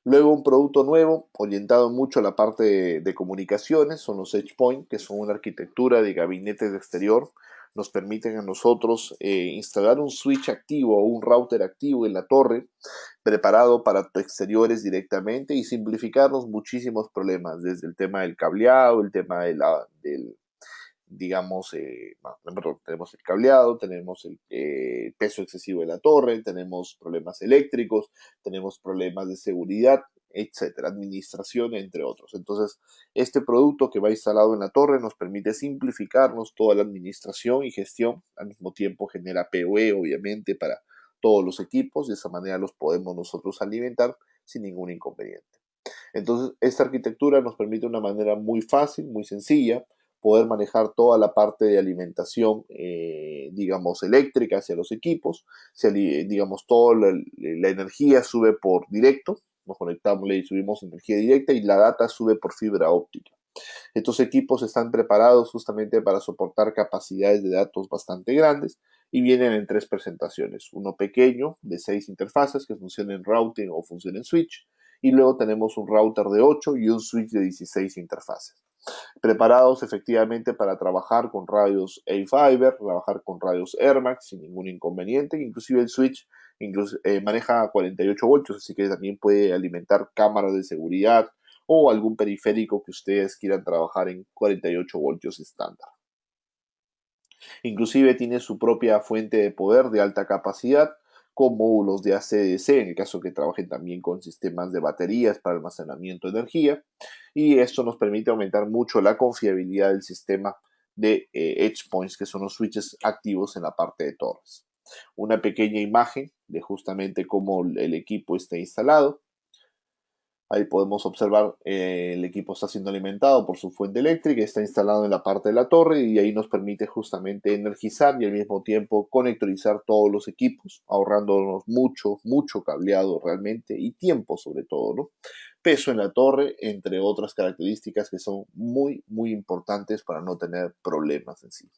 Luego un producto nuevo, orientado mucho a la parte de comunicaciones, son los EdgePoint, que son una arquitectura de gabinetes de exterior. Nos permiten a nosotros instalar un switch activo o un router activo en la torre, preparado para exteriores directamente y simplificarnos muchísimos problemas, desde el tema del cableado, el tema del digamos, tenemos el cableado, tenemos el peso excesivo de la torre, tenemos problemas eléctricos, tenemos problemas de seguridad, etcétera, administración, entre otros. Entonces, este producto que va instalado en la torre nos permite simplificarnos toda la administración y gestión, al mismo tiempo genera PoE, obviamente, para todos los equipos, de esa manera los podemos nosotros alimentar sin ningún inconveniente. Entonces, esta arquitectura nos permite una manera muy fácil, muy sencilla, poder manejar toda la parte de alimentación, digamos, eléctrica hacia los equipos. Digamos, toda la energía sube por directo, nos conectamos y subimos energía directa y la data sube por fibra óptica. Estos equipos están preparados justamente para soportar capacidades de datos bastante grandes y vienen en 3 presentaciones. Uno pequeño de 6 interfaces que funciona en routing o funciona en switch, y luego tenemos un router de 8 y un switch de 16 interfaces. Preparados efectivamente para trabajar con radios A-Fiber, trabajar con radios AirMax sin ningún inconveniente. Inclusive el switch maneja 48 voltios, así que también puede alimentar cámaras de seguridad o algún periférico que ustedes quieran trabajar en 48 voltios estándar. Inclusive tiene su propia fuente de poder de alta capacidad con módulos de AC/DC, en el caso que trabajen también con sistemas de baterías para almacenamiento de energía, y esto nos permite aumentar mucho la confiabilidad del sistema de Edge Points, que son los switches activos en la parte de torres. Una pequeña imagen de justamente cómo el equipo está instalado. Ahí podemos observar el equipo está siendo alimentado por su fuente eléctrica, está instalado en la parte de la torre y ahí nos permite justamente energizar y al mismo tiempo conectorizar todos los equipos, ahorrándonos mucho cableado realmente y tiempo sobre todo, ¿no? Peso en la torre, entre otras características que son muy importantes para no tener problemas en sí.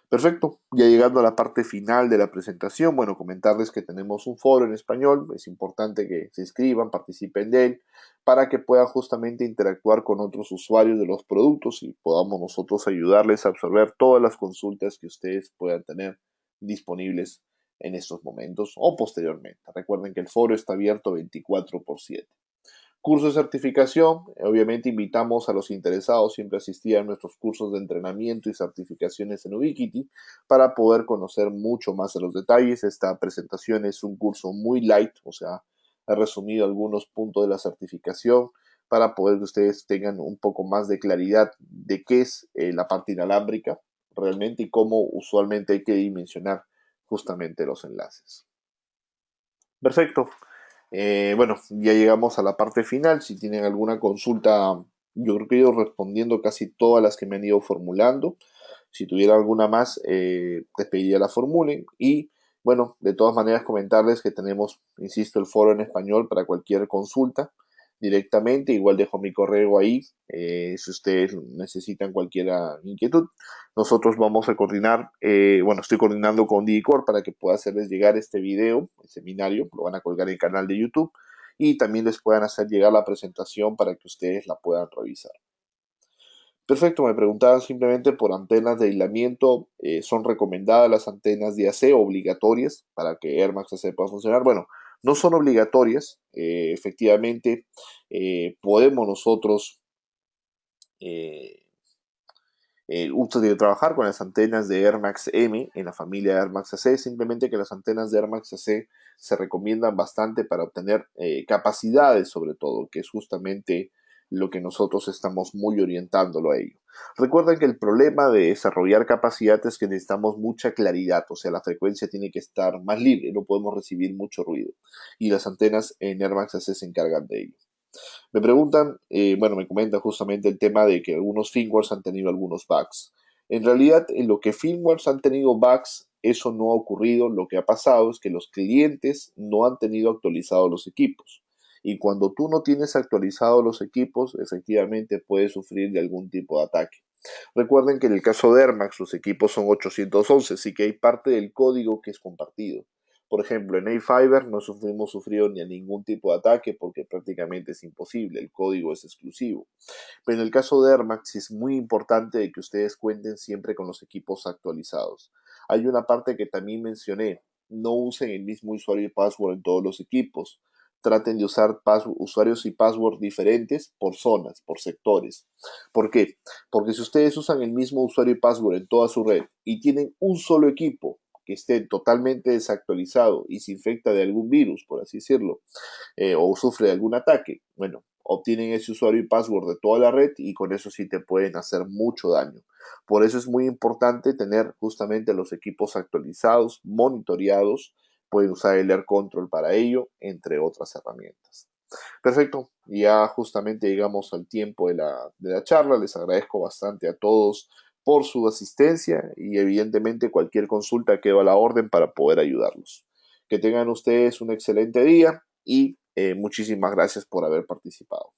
Perfecto, ya llegando a la parte final de la presentación, bueno, comentarles que tenemos un foro en español, es importante que se inscriban, participen de él, para que puedan justamente interactuar con otros usuarios de los productos y podamos nosotros ayudarles a absorber todas las consultas que ustedes puedan tener disponibles en estos momentos o posteriormente. Recuerden que el foro está abierto 24/7. Curso de certificación, obviamente invitamos a los interesados siempre a asistir a nuestros cursos de entrenamiento y certificaciones en Ubiquiti para poder conocer mucho más de los detalles. Esta presentación es un curso muy light, o sea, he resumido algunos puntos de la certificación para poder que ustedes tengan un poco más de claridad de qué es la parte inalámbrica realmente y cómo usualmente hay que dimensionar justamente los enlaces. Perfecto. Bueno, ya llegamos a la parte final. Si tienen alguna consulta, yo creo que he ido respondiendo casi todas las que me han ido formulando. Si tuviera alguna más, les pediría la formulen. Y bueno, de todas maneras comentarles que tenemos, insisto, el foro en español para cualquier consulta directamente. Igual dejo mi correo ahí, si ustedes necesitan cualquier inquietud. Nosotros vamos a coordinar, bueno, estoy coordinando con Digicor para que pueda hacerles llegar este video, el seminario, lo van a colgar en el canal de YouTube y también les puedan hacer llegar la presentación para que ustedes la puedan revisar. Perfecto, me preguntaban simplemente por antenas de aislamiento. ¿Son recomendadas las antenas de AC obligatorias para que Air Max AC pueda funcionar? Bueno, no son obligatorias. Efectivamente, podemos nosotros Usted debe trabajar con las antenas de Air Max M en la familia Air Max AC, simplemente que las antenas de Air Max AC se recomiendan bastante para obtener capacidades sobre todo, que es justamente lo que nosotros estamos muy orientándolo a ello. Recuerden que el problema de desarrollar capacidad es que necesitamos mucha claridad, o sea, la frecuencia tiene que estar más libre, no podemos recibir mucho ruido. Y las antenas en Air Max AC se encargan de ello. Me preguntan, bueno, me comentan justamente el tema de que algunos firmwares han tenido algunos bugs. En realidad, en lo que firmwares han tenido bugs, eso no ha ocurrido. Lo que ha pasado es que los clientes no han tenido actualizados los equipos. Y cuando tú no tienes actualizados los equipos, efectivamente puedes sufrir de algún tipo de ataque. Recuerden que en el caso de Air Max los equipos son 811, así que hay parte del código que es compartido. Por ejemplo, en A-Fiber no hemos sufrido ni a ningún tipo de ataque porque prácticamente es imposible, el código es exclusivo. Pero en el caso de Air Max es muy importante que ustedes cuenten siempre con los equipos actualizados. Hay una parte que también mencioné, no usen el mismo usuario y password en todos los equipos. Traten de usar usuarios y password diferentes por zonas, por sectores. ¿Por qué? Porque si ustedes usan el mismo usuario y password en toda su red y tienen un solo equipo que esté totalmente desactualizado y se infecta de algún virus, por así decirlo, o sufre de algún ataque, bueno, obtienen ese usuario y password de toda la red y con eso sí te pueden hacer mucho daño. Por eso es muy importante tener justamente los equipos actualizados, monitoreados, pueden usar el Air Control para ello, entre otras herramientas. Perfecto, ya justamente llegamos al tiempo de la charla. Les agradezco bastante a todos por su asistencia y evidentemente cualquier consulta quedo a la orden para poder ayudarlos. Que tengan ustedes un excelente día y muchísimas gracias por haber participado.